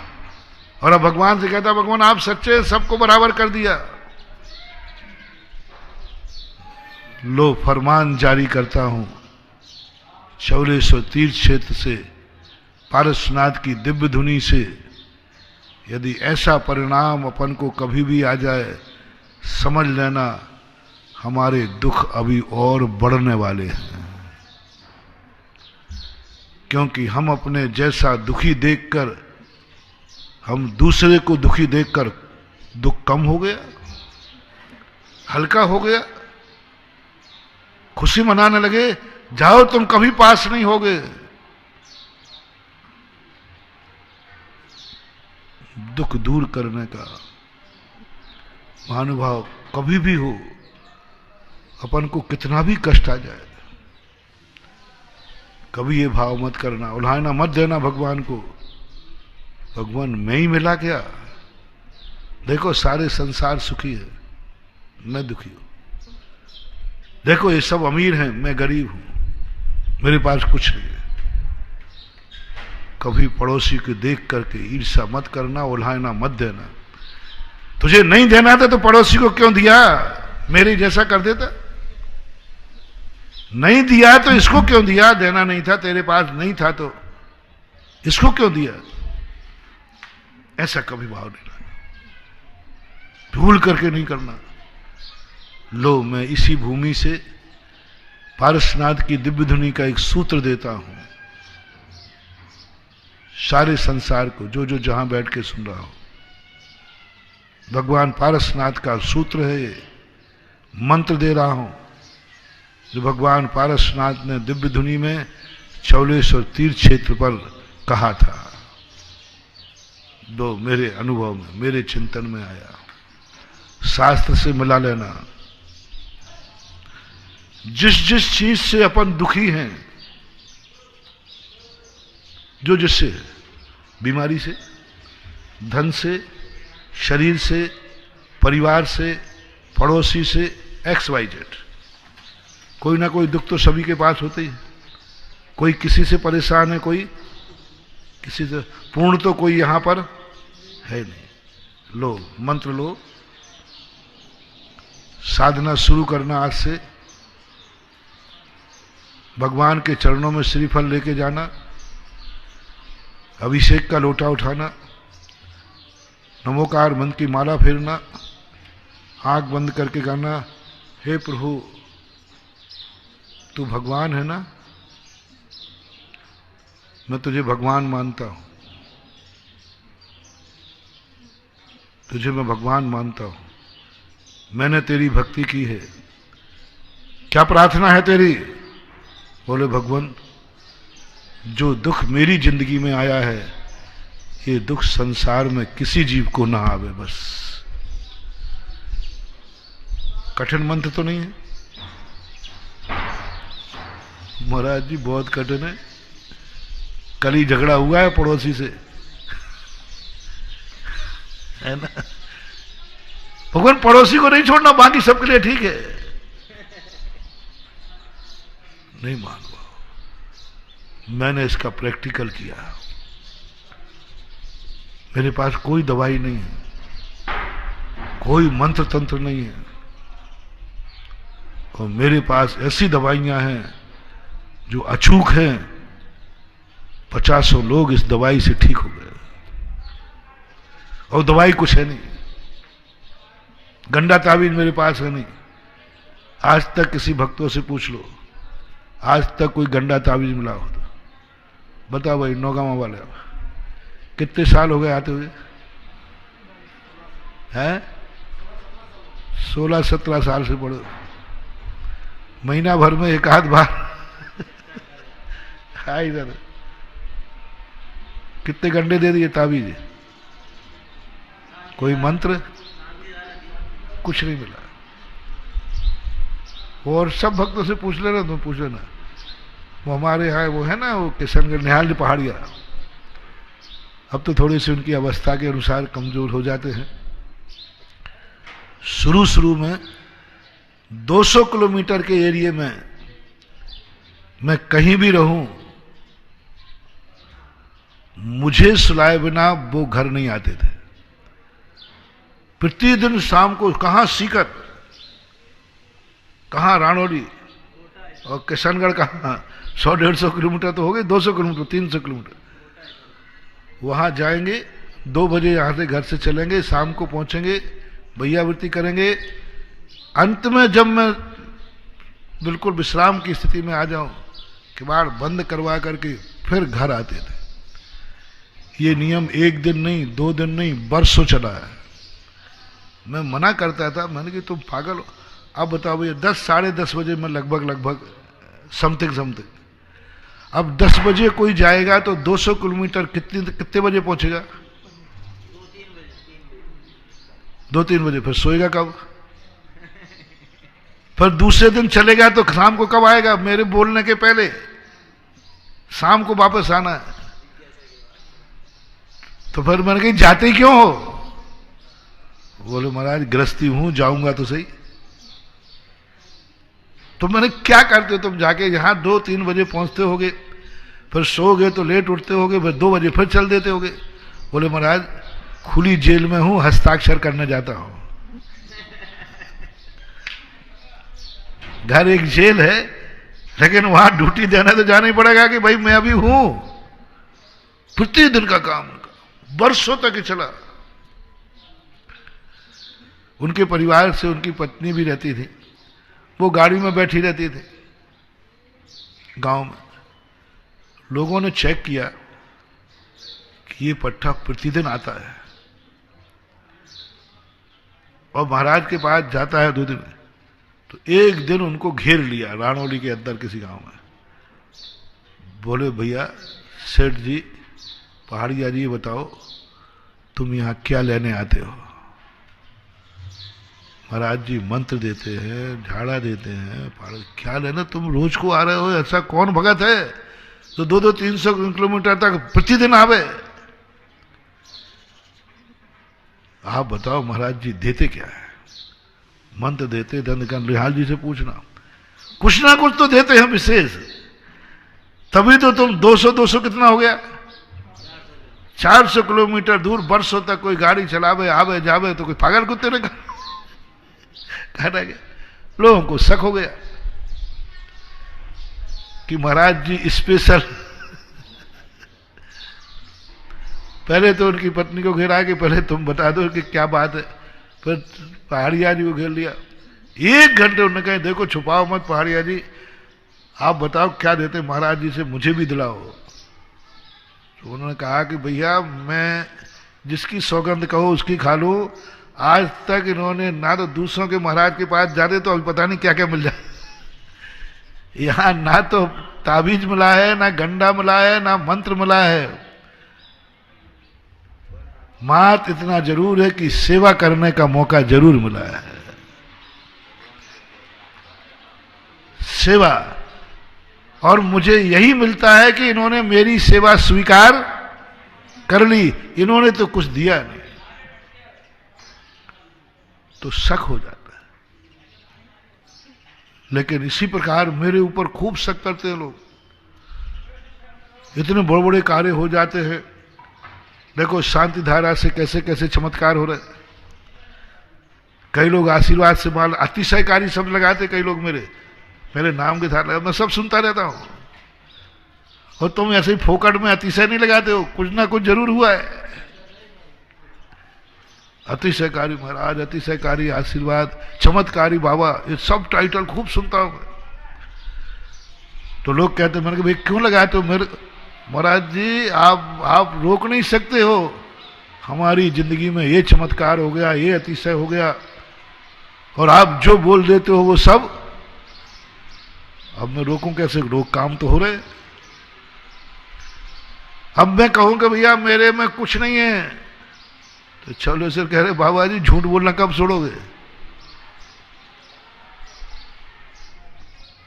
और अब भगवान से कहता भगवान आप सच्चे, सबको बराबर कर दिया। लो फरमान जारी करता हूं, शौलेश्वर तीर्थ क्षेत्र से, पारसनाथ की दिव्य धुनी से, यदि ऐसा परिणाम अपन को कभी भी आ जाए, समझ लेना हमारे दुख अभी और बढ़ने वाले हैं। क्योंकि हम अपने जैसा दुखी देखकर, हम दूसरे को दुखी देखकर दुख कम हो गया, हल्का हो गया, खुशी मनाने लगे। जाओ तुम कभी पास नहीं होगे। दुख दूर करने का महानुभाव कभी भी हो, अपन को कितना भी कष्ट आ जाए, कभी ये भाव मत करना, उल्हाना मत देना भगवान को। भगवान मैं ही मिला क्या? देखो सारे संसार सुखी है, मैं दुखी हूं। देखो ये सब अमीर हैं, मैं गरीब हूं, मेरे पास कुछ नहीं है। कभी पड़ोसी को देख करके ईर्ष्या मत करना, उल्हाना मत देना। तुझे नहीं देना था तो पड़ोसी को क्यों दिया? मेरे जैसा कर देता। नहीं दिया तो इसको क्यों दिया? देना नहीं था, तेरे पास नहीं था तो इसको क्यों दिया? ऐसा कभी भाव नहीं लाना, भूल करके नहीं करना। लो मैं इसी भूमि से पारसनाथ की दिव्य धुनी का एक सूत्र देता हूं सारे संसार को, जो जो जहां बैठ के सुन रहा हो। भगवान पारसनाथ का सूत्र है, मंत्र दे रहा हूं, जो भगवान पारसनाथ ने दिव्य धुनी में शौलेश्वर तीर्थ क्षेत्र पर कहा था। दो मेरे अनुभव में, मेरे चिंतन में आया, शास्त्र से मिला लेना। जिस जिस चीज से अपन दुखी हैं, जो जिससे है, बीमारी से, धन से, शरीर से, परिवार से, पड़ोसी से, XYZ, कोई ना कोई दुख तो सभी के पास होते ही। कोई किसी से परेशान है, कोई किसी से, पूर्ण तो कोई यहां पर है नहीं। लो मंत्र लो, साधना शुरू करना आज से। भगवान के चरणों में श्रीफल लेके जाना, अभिषेक का लोटा उठाना, नमोकार मंत्र की माला फेरना, आंख बंद करके गाना, हे प्रभु तू भगवान है ना, मैं तुझे भगवान मानता हूं, तुझे मैं भगवान मानता हूं, मैंने तेरी भक्ति की है, क्या प्रार्थना है तेरी? बोले भगवान, जो दुख मेरी जिंदगी में आया है, ये दुख संसार में किसी जीव को ना आवे बस। कठिन मंत्र तो नहीं है महाराज जी? बहुत कठिन है। कल ही झगड़ा हुआ है पड़ोसी से, है ना? भगवान पड़ोसी को नहीं छोड़ना, बाकी सबके लिए ठीक है। नहीं मान पाओ, मैंने इसका प्रैक्टिकल किया। मेरे पास कोई दवाई नहीं है, कोई मंत्र तंत्र नहीं है, और मेरे पास ऐसी दवाइयां हैं जो अचूक हैं। 50 लोग इस दवाई से ठीक हो गए, और दवाई कुछ है नहीं। गंडा ताबीज मेरे पास है नहीं। आज तक किसी भक्तों से पूछ लो, आज तक कोई गंडा ताबीज मिला हो तो बताओ भाई। नौगामा वाले कितने साल हो गए आते हुए? हैं 16-17 साल से पढ़ो। महीना भर में एक आध बार इधर कितने गंडे दे दिए ताबीज, कोई मंत्र कुछ नहीं मिला। और सब भक्तों से पूछ लेना, तुम पूछ लेना। वो हमारे यहाँ वो है ना, वो किशनगढ़ निहाल पहाड़िया, अब तो थोड़ी सी उनकी अवस्था के अनुसार कमजोर हो जाते हैं। शुरू में 200 किलोमीटर के एरिया में मैं कहीं भी रहूं, मुझे सुलाए बिना वो घर नहीं आते थे। प्रतिदिन शाम को कहां सीकर, कहां रानौली, और किशनगढ़ कहां 100-150 किलोमीटर तो हो गए, 200 किलोमीटर 300 किलोमीटर। वहां जाएंगे, 2 बजे यहां से घर से चलेंगे, शाम को पहुंचेंगे, भैयावृत्ति करेंगे। अंत में जब मैं बिल्कुल विश्राम की स्थिति में आ जाऊं, किवाड़ बंद करवा करके फिर घर आते थे। ये नियम 1 दिन नहीं, 2 दिन नहीं, बरसों चला है। मैं मना करता था, मैंने कि तुम पागल हो। अब बताओ भैया, 10-10:30 बजे मैं लगभग समथिंग अब 10 बजे कोई जाएगा तो 200 किलोमीटर कितने बजे पहुंचेगा? 2-3 बजे। फिर सोएगा कब? फिर दूसरे दिन चलेगा तो शाम को कब आएगा? मेरे बोलने के पहले शाम को वापस आना है। तो फिर मैंने कही जाते ही क्यों हो? बोले महाराज गृहस्थी हूं, जाऊंगा तो सही। तो मैंने क्या करते हो तुम? जाके यहां 2-3 बजे पहुंचते होगे, फिर सोओगे तो लेट उठते होगे, फिर 2 बजे फिर चल देते होगे। बोले महाराज खुली जेल में हूं, हस्ताक्षर करने जाता हूं। घर एक जेल है, लेकिन वहां ड्यूटी देना तो जाना ही पड़ेगा कि भाई मैं अभी हूं। प्रतिदिन का काम उनका वर्षों तक ही चला। उनके परिवार से उनकी पत्नी भी रहती थी, वो गाड़ी में बैठी रहती थी। गांव में लोगों ने चेक किया कि ये पट्टा प्रतिदिन आता है, और महाराज के पास जाता है 2 दिन में। तो एक दिन उनको घेर लिया रानौली के अंदर किसी गांव में। बोले भैया सेठ जी, पहाड़िया जी, बताओ तुम यहां क्या लेने आते हो? महाराज जी मंत्र देते हैं, झाड़ा देते हैं, क्या लेना? तुम रोज को आ रहे हो, ऐसा कौन भगत है तो 200-300 किलोमीटर तक प्रतिदिन आवे? आप बताओ महाराज जी देते क्या है? मंत्र देते, दंडकान निहाल जी से पूछना, कुछ ना कुछ तो देते हैं विशेष। तभी तो तुम 200 कितना हो गया? 400 किलोमीटर दूर वर्षों तक कोई गाड़ी चलावे, आवे जावे तो कोई पागल कुत्ते ने कहना गया। लोगों को शक हो गया कि महाराज जी स्पेशल। पहले तो उनकी पत्नी को घेरा कि पहले तुम बता दो कि क्या बात है। फिर पहाड़िया जी को घेर लिया। 1 घंटे उन्होंने कहा देखो छुपाओ मत पहाड़िया जी, आप बताओ क्या देते महाराज जी से, मुझे भी दिलाओ। तो उन्होंने कहा कि भैया मैं जिसकी सौगंध कहो उसकी खा लो। आज तक इन्होंने ना तो दूसरों के महाराज के पास जाते तो अभी पता नहीं क्या क्या मिल जाए। यहां ना तो ताबीज मिला है, ना गंडा मिला है, ना मंत्र मिला है। मात इतना जरूर है कि सेवा करने का मौका जरूर मिला है। सेवा, और मुझे यही मिलता है कि इन्होंने मेरी सेवा स्वीकार कर ली, इन्होंने तो कुछ दिया नहीं, तो शक हो जाता है। लेकिन इसी प्रकार मेरे ऊपर खूब शक करते हैं लोग, इतने बड़े बड़े कार्य हो जाते हैं। देखो शांति धारा से कैसे कैसे चमत्कार हो रहे। कई लोग आशीर्वाद से माल अतिशयकारी शब्द लगाते, कई लोग मेरे नाम के साथ, मैं सब सुनता रहता हूं। और तुम ऐसे ही फोकट में अतिशय नहीं लगाते हो, कुछ ना कुछ जरूर हुआ है। अतिशयकारी महाराज, अतिशयकारी आशीर्वाद, चमत्कारी बाबा, ये सब टाइटल खूब सुनता हूं मैं। तो लोग कहते मैंने कहा भाई क्यों लगाते हो? मेरे महाराज जी आप रोक नहीं सकते हो, हमारी जिंदगी में ये चमत्कार हो गया, ये अतिशय हो गया, और आप जो बोल देते हो वो सब। अब मैं रोकूं कैसे? रोक काम तो हो रहे। अब मैं कहूंगा भैया मेरे में कुछ नहीं है, तो चलो सर कह रहे बाबा जी झूठ बोलना कब छोड़ोगे?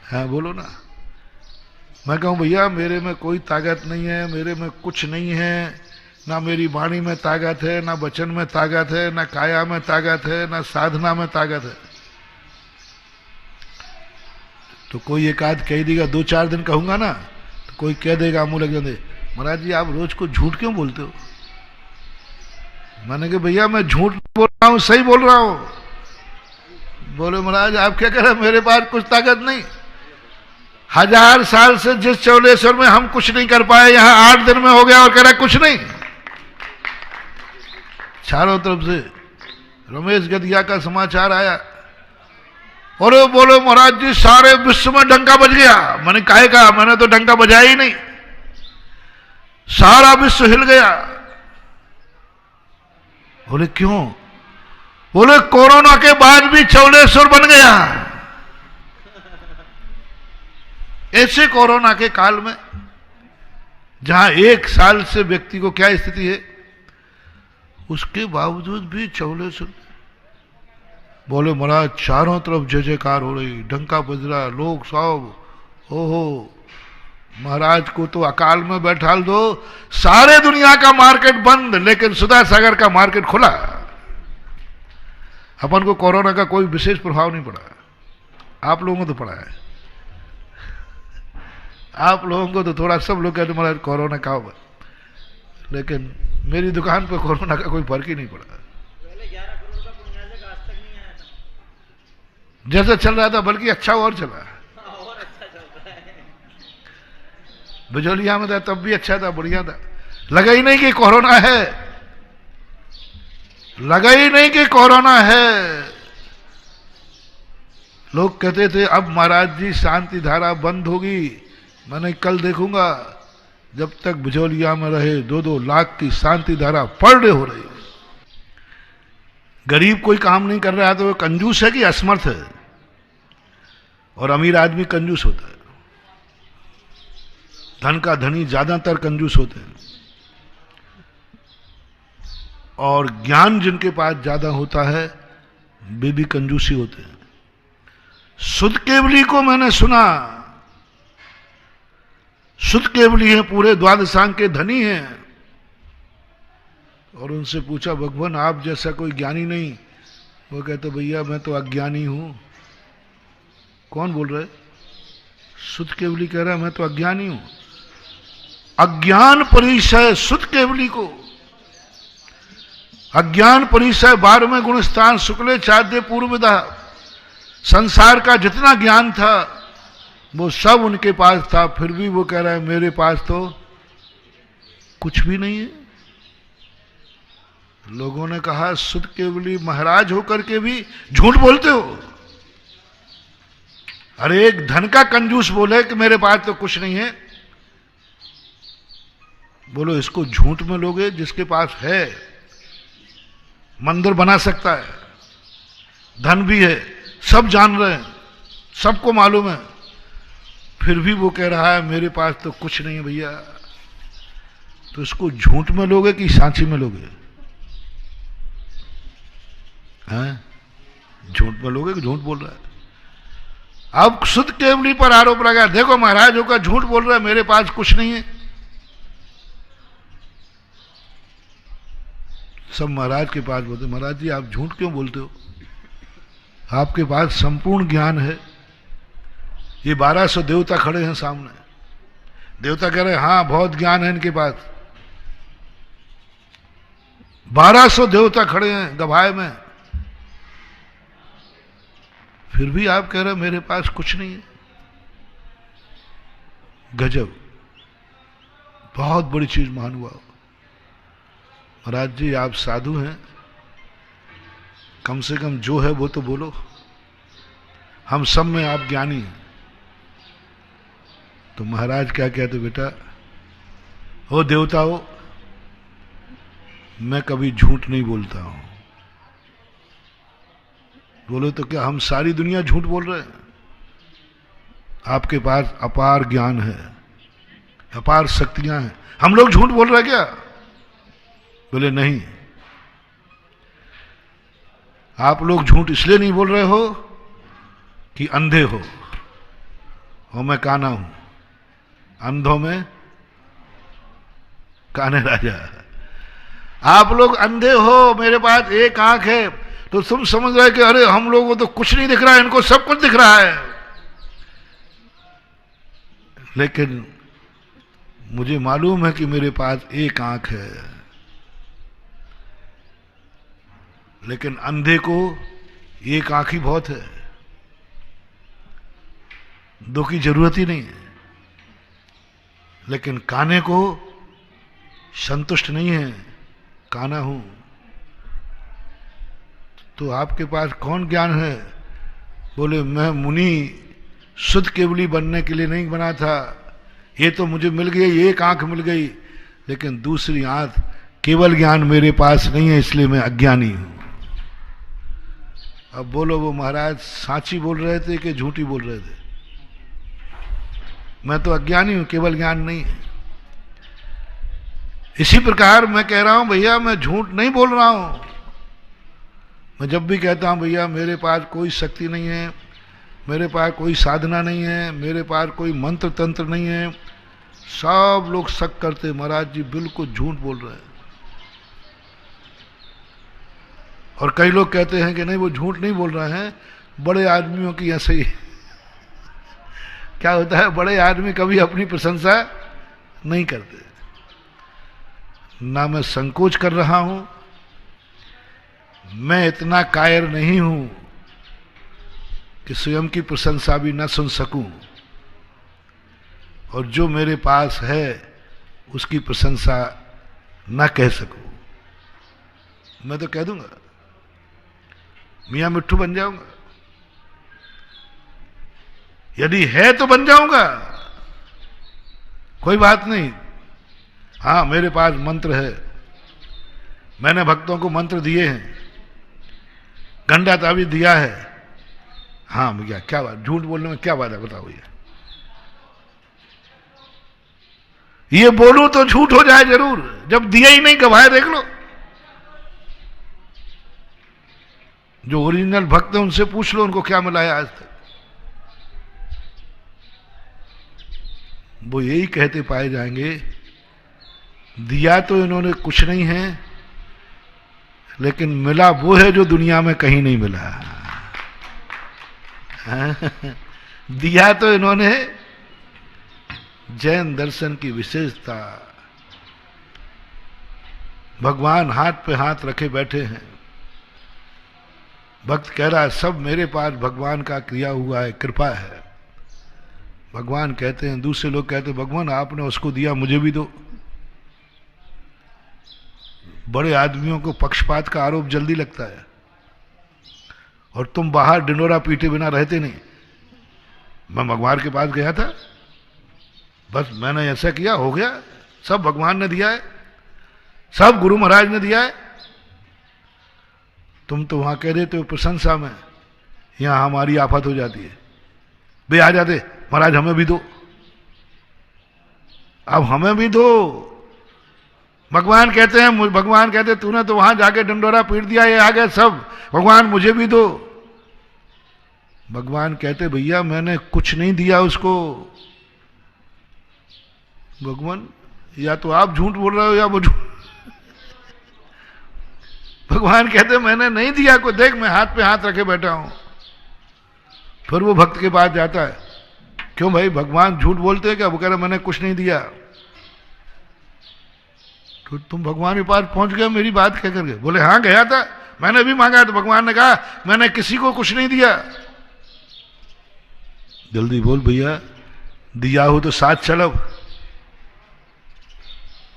हाँ बोलो ना। मैं कहूं भैया मेरे में कोई ताकत नहीं है, मेरे में कुछ नहीं है, ना मेरी वाणी में ताकत है, ना वचन में ताकत है, ना काया में ताकत है, ना साधना में ताकत है। तो कोई एक आध कह देगा, 2-4 दिन कहूंगा ना तो कोई कह देगा मुंह लग जाते, महाराज जी आप रोज को झूठ क्यों बोलते हो? मैंने कहा भैया मैं झूठ बोल रहा हूं, सही बोल रहा हूं। बोले महाराज आप क्या कह रहे हैं, मेरे पास कुछ ताकत नहीं। 1000 साल से जिस चौलेश्वर में हम कुछ नहीं कर पाए, यहां 8 दिन में हो गया और कह रहा कुछ नहीं। चारों तरफ से रमेश गदिया का समाचार आया, और बोलो महाराज जी सारे विश्व में डंका बज गया। मैंने काहे कहा? मैंने तो डंका बजाया ही नहीं, सारा विश्व हिल गया। बोले क्यों? बोले कोरोना के बाद भी चौलेश्वर बन गया। ऐसे कोरोना के काल में जहां 1 साल से व्यक्ति को क्या स्थिति है, उसके बावजूद भी चौलेश्वर। बोले महाराज चारों तरफ जय जयकार हो रही, डंका बज रहा, लोग सब ओहो महाराज को तो अकाल में बैठाल दो। सारे दुनिया का मार्केट बंद, लेकिन सुधा सागर का मार्केट खुला। अपन को कोरोना का कोई विशेष प्रभाव नहीं पड़ा, आप लोगों को तो पड़ा है। आप लोगों को तो थोड़ा, सब लोग कहते महाराज कोरोना का होगा, लेकिन मेरी दुकान पर कोरोना का कोई फर्क ही नहीं पड़ा। जैसा चल रहा था बल्कि अच्छा और चला। बिजोलिया में था तब भी अच्छा था, बढ़िया था। लगा ही नहीं कि कोरोना है, लगा ही नहीं कि कोरोना है। लोग कहते थे अब महाराज जी शांति धारा बंद होगी। मैंने कल देखूंगा, जब तक बिजोलिया में रहे 2-2 लाख की शांति धारा पर डे हो रही है। गरीब कोई काम नहीं कर रहा है तो वो कंजूस है कि असमर्थ है? और अमीर आदमी कंजूस होता है, धन का धनी ज्यादातर कंजूस होते हैं, और ज्ञान जिनके पास ज्यादा होता है वे भी कंजूसी होते हैं। सुध केवली को मैंने सुना, सुध केवली है, पूरे द्वादशांग के धनी हैं, और उनसे पूछा भगवान आप जैसा कोई ज्ञानी नहीं? वो कहते भैया मैं तो अज्ञानी हूं। कौन बोल रहे? सुध केवली कह रहा है मैं तो अज्ञानी हूं। अज्ञान परिचय सुध केवली को, अज्ञान परिचय 12वें गुणस्थान शुक्ले चाद्य पूर्वदा। संसार का जितना ज्ञान था वो सब उनके पास था, फिर भी वो कह रहा है मेरे पास तो कुछ भी नहीं है। लोगों ने कहा सुध केवली महाराज होकर के भी झूठ बोलते हो। अरे एक धन का कंजूस बोले कि मेरे पास तो कुछ नहीं है, बोलो इसको झूठ में लोगे? जिसके पास है मंदिर बना सकता है, धन भी है, सब जान रहे हैं, सबको मालूम है, फिर भी वो कह रहा है मेरे पास तो कुछ नहीं है भैया। तो इसको झूठ में लोगे कि सांची में लोगे? हैं? झूठ में लोगे कि झूठ बोल रहा है? अब शुद्ध केवली पर आरोप लगा, देखो महाराज का झूठ बोल रहा है, मेरे पास कुछ नहीं है। सब महाराज के पास बोलते, महाराज जी आप झूठ क्यों बोलते हो? आपके पास संपूर्ण ज्ञान है। ये 1200 देवता खड़े हैं सामने, देवता कह रहे हैं हाँ बहुत ज्ञान है इनके पास। 1200 देवता खड़े हैं गवाह में, फिर भी आप कह रहे हैं मेरे पास कुछ नहीं है। गजब, बहुत बड़ी चीज मान हुआ। महाराज जी आप साधु हैं, कम से कम जो है वो तो बोलो, हम सब में आप ज्ञानी हैं। तो महाराज क्या कहते, बेटा हो देवता हो, मैं कभी झूठ नहीं बोलता हूं। बोलो तो क्या हम सारी दुनिया झूठ बोल रहे हैं? आपके पास अपार ज्ञान है, अपार शक्तियां हैं, हम लोग झूठ बोल रहे हैं क्या? बोले नहीं, आप लोग झूठ इसलिए नहीं बोल रहे हो कि अंधे हो, और मैं काना हूं, अंधों में काने राजा। आप लोग अंधे हो, मेरे पास एक आंख है, तो तुम समझ रहे कि अरे हम लोगों को तो कुछ नहीं दिख रहा है, इनको सब कुछ दिख रहा है। लेकिन मुझे मालूम है कि मेरे पास एक आंख है, लेकिन अंधे को एक आंख ही बहुत है, दो की जरूरत ही नहीं है। लेकिन काने को संतुष्ट नहीं है, काना हूं। तो आपके पास कौन ज्ञान है? बोले मैं मुनि शुद्ध केवली बनने के लिए नहीं बना था, ये तो मुझे मिल गई, एक आंख मिल गई, लेकिन दूसरी आंख केवल ज्ञान मेरे पास नहीं है, इसलिए मैं अज्ञानी हूं। अब बोलो वो महाराज साची बोल रहे थे कि झूठी बोल रहे थे? मैं तो अज्ञानी हूं, केवल ज्ञान नहीं है। इसी प्रकार मैं कह रहा हूं भैया मैं झूठ नहीं बोल रहा हूं। मैं जब भी कहता हूं भैया मेरे पास कोई शक्ति नहीं है, मेरे पास कोई साधना नहीं है, मेरे पास कोई मंत्र तंत्र नहीं है, सब लोग शक करते महाराज जी बिल्कुल झूठ बोल रहे हैं। और कई लोग कहते हैं कि नहीं वो झूठ नहीं बोल रहे हैं, बड़े आदमियों की ऐसे ही क्या होता है, बड़े आदमी कभी अपनी प्रशंसा नहीं करते। ना मैं संकोच कर रहा हूं, मैं इतना कायर नहीं हूं कि स्वयं की प्रशंसा भी न सुन सकूं, और जो मेरे पास है उसकी प्रशंसा न कह सकूं। मैं तो कह दूंगा, मियां मिट्ठू बन जाऊंगा, यदि है तो बन जाऊंगा, कोई बात नहीं। हाँ मेरे पास मंत्र है, मैंने भक्तों को मंत्र दिए हैं, गंडा ताबीज दिया है। हाँ भैया क्या बात, झूठ बोलने में क्या बात है बताओ भैया? ये बोलूं तो झूठ हो जाए जरूर, जब दिया ही नहीं गवाह देख लो। जो ओरिजिनल भक्त है उनसे पूछ लो उनको क्या मिला है आज तक। वो यही कहते पाए जाएंगे दिया तो इन्होंने कुछ नहीं है, लेकिन मिला वो है जो दुनिया में कहीं नहीं मिला। दिया तो इन्होंने जैन दर्शन की विशेषता, भगवान हाथ पे हाथ रखे बैठे हैं। भक्त कह रहा है सब मेरे पास भगवान का किया हुआ है, कृपा है। भगवान कहते हैं, दूसरे लोग कहते हैं भगवान आपने उसको दिया मुझे भी दो। बड़े आदमियों को पक्षपात का आरोप जल्दी लगता है, और तुम बाहर डिंडोरा पीटे बिना रहते नहीं। मैं भगवान के पास गया था, बस मैंने ऐसा किया हो गया, सब भगवान ने दिया है, सब गुरु महाराज ने दिया है। तुम तो वहां कह देते हो प्रशंसा में, यहां हमारी आफत हो जाती है। बे आ जाते, महाराज हमें भी दो, अब हमें भी दो। भगवान कहते हैं, भगवान कहते तूने तो वहां जाके डंडोरा पीट दिया, ये आ गए सब, भगवान मुझे भी दो। भगवान कहते भैया मैंने कुछ नहीं दिया उसको। भगवान या तो आप झूठ बोल रहे हो या वो झूठ। भगवान कहते मैंने नहीं दिया, को देख मैं हाथ पे हाथ रखे बैठा हूं। फिर वो भक्त के पास जाता है, क्यों भाई भगवान झूठ बोलते हैं क्या? वो कह रहे मैंने कुछ नहीं दिया। तो तुम भगवान के पास पहुंच गए मेरी बात कह करके? बोले हाँ गया था, मैंने भी मांगा। तो भगवान ने कहा मैंने किसी को कुछ नहीं दिया। जल्दी बोल भैया, दिया हो तो साथ चलो।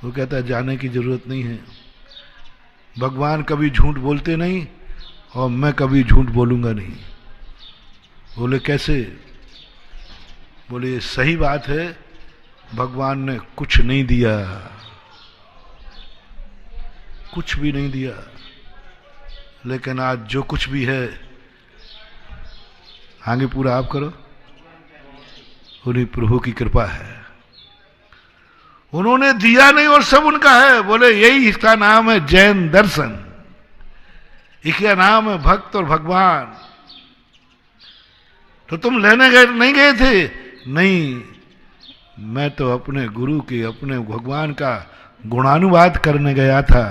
वो कहता है जाने की जरूरत नहीं है, भगवान कभी झूठ बोलते नहीं और मैं कभी झूठ बोलूंगा नहीं। बोले कैसे? बोले ये सही बात है, भगवान ने कुछ नहीं दिया, कुछ भी नहीं दिया, लेकिन आज जो कुछ भी है आगे पूरा आप करो, उन्हीं प्रभु की कृपा है। उन्होंने दिया नहीं और सब उनका है। बोले यही इसका नाम है जैन दर्शन, इसका नाम है भक्त और भगवान। तो तुम लेने गए नहीं गए थे? नहीं, मैं तो अपने गुरु के, अपने भगवान का गुणानुवाद करने गया था।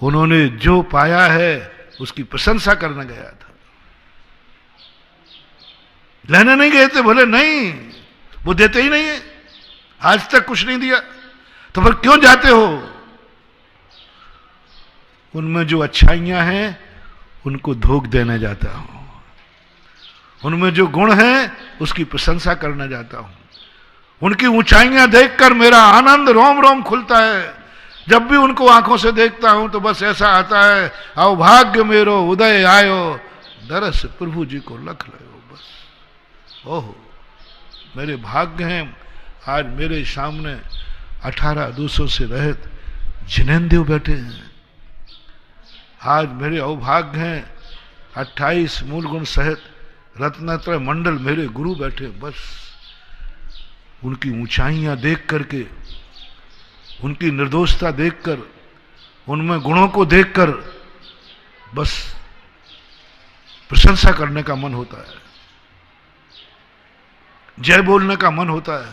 उन्होंने जो पाया है उसकी प्रशंसा करने गया था, लेने नहीं गए थे। बोले नहीं, वो देते ही नहीं है, आज तक कुछ नहीं दिया। तो फिर क्यों जाते हो? उनमें जो अच्छाइयां हैं उनको धोख देने जाता हूं, उनमें जो गुण है उसकी प्रशंसा करने जाता हूं। उनकी ऊंचाइयां देखकर मेरा आनंद रोम रोम खुलता है। जब भी उनको आंखों से देखता हूं तो बस ऐसा आता है, आओ भाग्य मेरो उदय आयो, दरस प्रभु जी को लख लो। बस ओहो मेरे भाग्य हैं, आज मेरे सामने 18 दूसरों से रहित जिनेंद्र बैठे हैं। आज मेरे अवभाग्य हैं 28 मूल गुण सहित रत्नत्रय मंडल मेरे गुरु बैठे। बस उनकी ऊंचाइयां देख करके, उनकी निर्दोषता देखकर, उनमें गुणों को देखकर बस प्रशंसा करने का मन होता है, जय बोलने का मन होता है,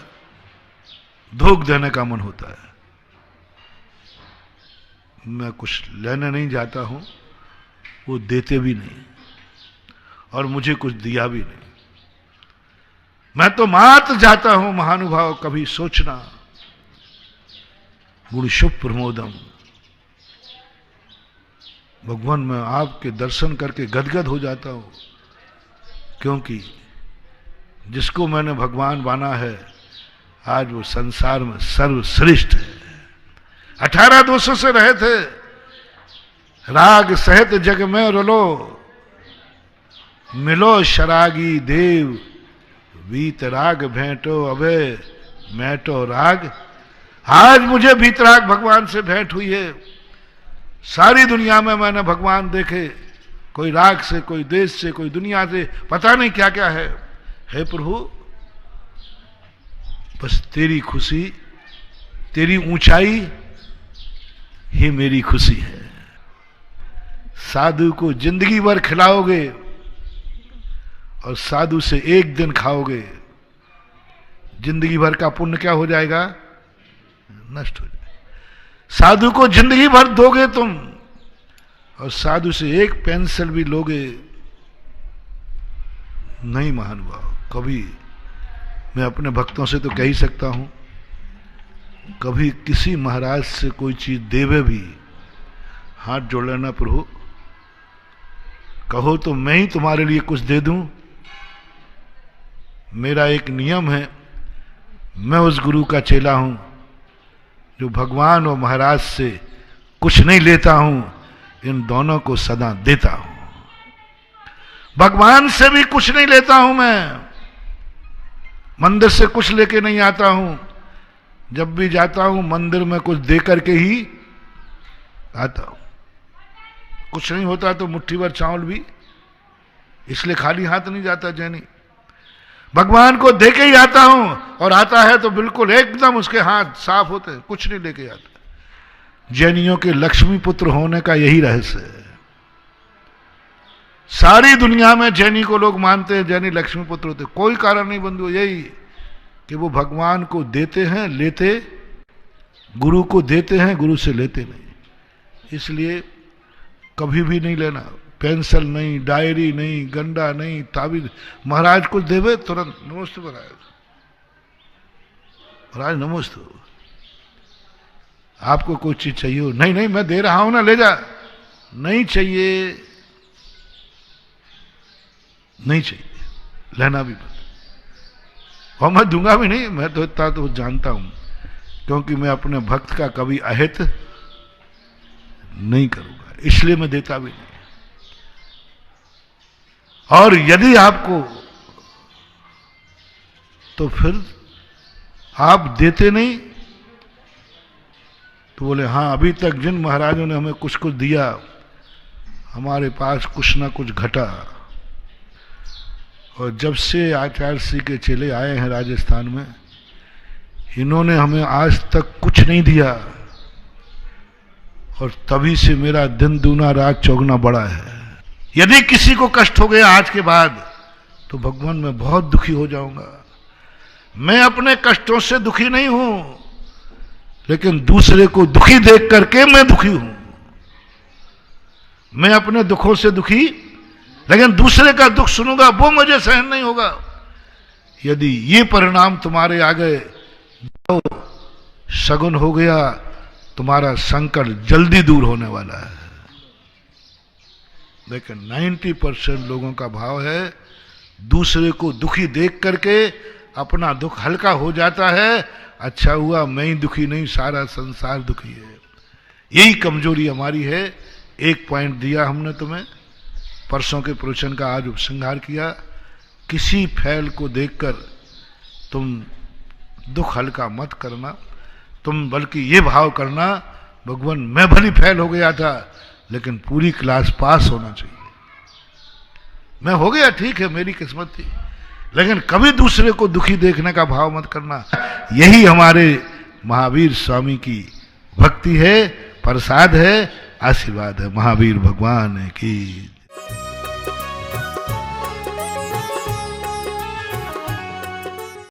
धोख देने का मन होता है। मैं कुछ लेने नहीं जाता हूं, वो देते भी नहीं और मुझे कुछ दिया भी नहीं। मैं तो मात्र जाता हूं महानुभाव, कभी सोचना गुण शुभ प्रमोदम। भगवान मैं आपके दर्शन करके गदगद हो जाता हूं, क्योंकि जिसको मैंने भगवान माना है आज वो संसार में सर्वश्रेष्ठ है। 18 दोषों से रहे थे, राग सहित जग में रलो, मिलो शरागी देव, वीतराग भेंटो अबे मैटो राग। आज मुझे वीतराग भगवान से भेंट हुई है। सारी दुनिया में मैंने भगवान देखे, कोई राग से, कोई देश से, कोई दुनिया से, पता नहीं क्या क्या है। हे प्रभु बस तेरी खुशी, तेरी ऊंचाई ही मेरी खुशी है। साधु को जिंदगी भर खिलाओगे और साधु से एक दिन खाओगे, जिंदगी भर का पुण्य क्या हो जाएगा? नष्ट हो जाएगा। साधु को जिंदगी भर दोगे तुम और साधु से एक पेंसिल भी लोगे नहीं महानुभाव। कभी मैं अपने भक्तों से तो कह ही सकता हूं, कभी किसी महाराज से कोई चीज देवे भी हाथ जोड़ लेना, प्रभु कहो तो मैं ही तुम्हारे लिए कुछ दे दूं। मेरा एक नियम है, मैं उस गुरु का चेला हूं जो भगवान और महाराज से कुछ नहीं लेता हूं, इन दोनों को सदा देता हूं। भगवान से भी कुछ नहीं लेता हूं, मैं मंदिर से कुछ लेके नहीं आता हूं। जब भी जाता हूं मंदिर में कुछ दे करके ही आता हूं। कुछ नहीं होता तो मुट्ठी भर चावल भी, इसलिए खाली हाथ नहीं जाता जैनी। भगवान को दे के ही आता हूं, और आता है तो बिल्कुल एकदम उसके हाथ साफ होते हैं, कुछ नहीं लेके आता। जैनियों के लक्ष्मी पुत्र होने का यही रहस्य है। सारी दुनिया में जैनी को लोग मानते हैं जैनी लक्ष्मी पुत्र होते, कोई कारण नहीं बंधु, यही कि वो भगवान को देते हैं, लेते, गुरु को देते हैं, गुरु से लेते नहीं। इसलिए कभी भी नहीं लेना, पेंसिल नहीं, डायरी नहीं, गंडा नहीं, ताबीज। महाराज कुछ देवे तुरंत नमस्ते महाराज, महाराज नमस्ते, आपको कोई चीज चाहिए हो? नहीं नहीं मैं दे रहा हूं ना, ले जा। नहीं चाहिए, नहीं चाहिए, लेना भी मत, और मैं दूंगा भी नहीं। मैं तो इतना तो जानता हूं, क्योंकि मैं अपने भक्त का कभी अहित नहीं करूंगा, इसलिए मैं देता भी नहीं। और यदि आपको, तो फिर आप देते नहीं तो बोले हाँ अभी तक जिन महाराजों ने हमें कुछ कुछ दिया, हमारे पास कुछ ना कुछ घटा, और जब से आचार्य श्री के चेले आए हैं राजस्थान में, इन्होंने हमें आज तक कुछ नहीं दिया, और तभी से मेरा दिन दूना रात चौगुना बढ़ा है। यदि किसी को कष्ट हो गया आज के बाद, तो भगवान मैं बहुत दुखी हो जाऊंगा। मैं अपने कष्टों से दुखी नहीं हूं, लेकिन दूसरे को दुखी देख करके मैं दुखी हूं। मैं अपने दुखों से दुखी, लेकिन दूसरे का दुख सुनूंगा वो मुझे सहन नहीं होगा। यदि ये परिणाम तुम्हारे आ गए, शगुन हो गया, तुम्हारा संकट जल्दी दूर होने वाला है। लेकिन 90% लोगों का भाव है, दूसरे को दुखी देख करके अपना दुख हल्का हो जाता है। अच्छा हुआ मैं ही दुखी नहीं, सारा संसार दुखी है। यही कमजोरी हमारी है। एक पॉइंट दिया हमने तुम्हें, परसों के प्रवचन का आज उपसंहार किया। किसी फैल को देखकर तुम दुख हल्का मत करना, तुम बल्कि ये भाव करना, भगवान मैं भली फैल हो गया था, लेकिन पूरी क्लास पास होना चाहिए। मैं हो गया, ठीक है, मेरी किस्मत थी, लेकिन कभी दूसरे को दुखी देखने का भाव मत करना। यही हमारे महावीर स्वामी की भक्ति है, प्रसाद है, आशीर्वाद है। महावीर भगवान की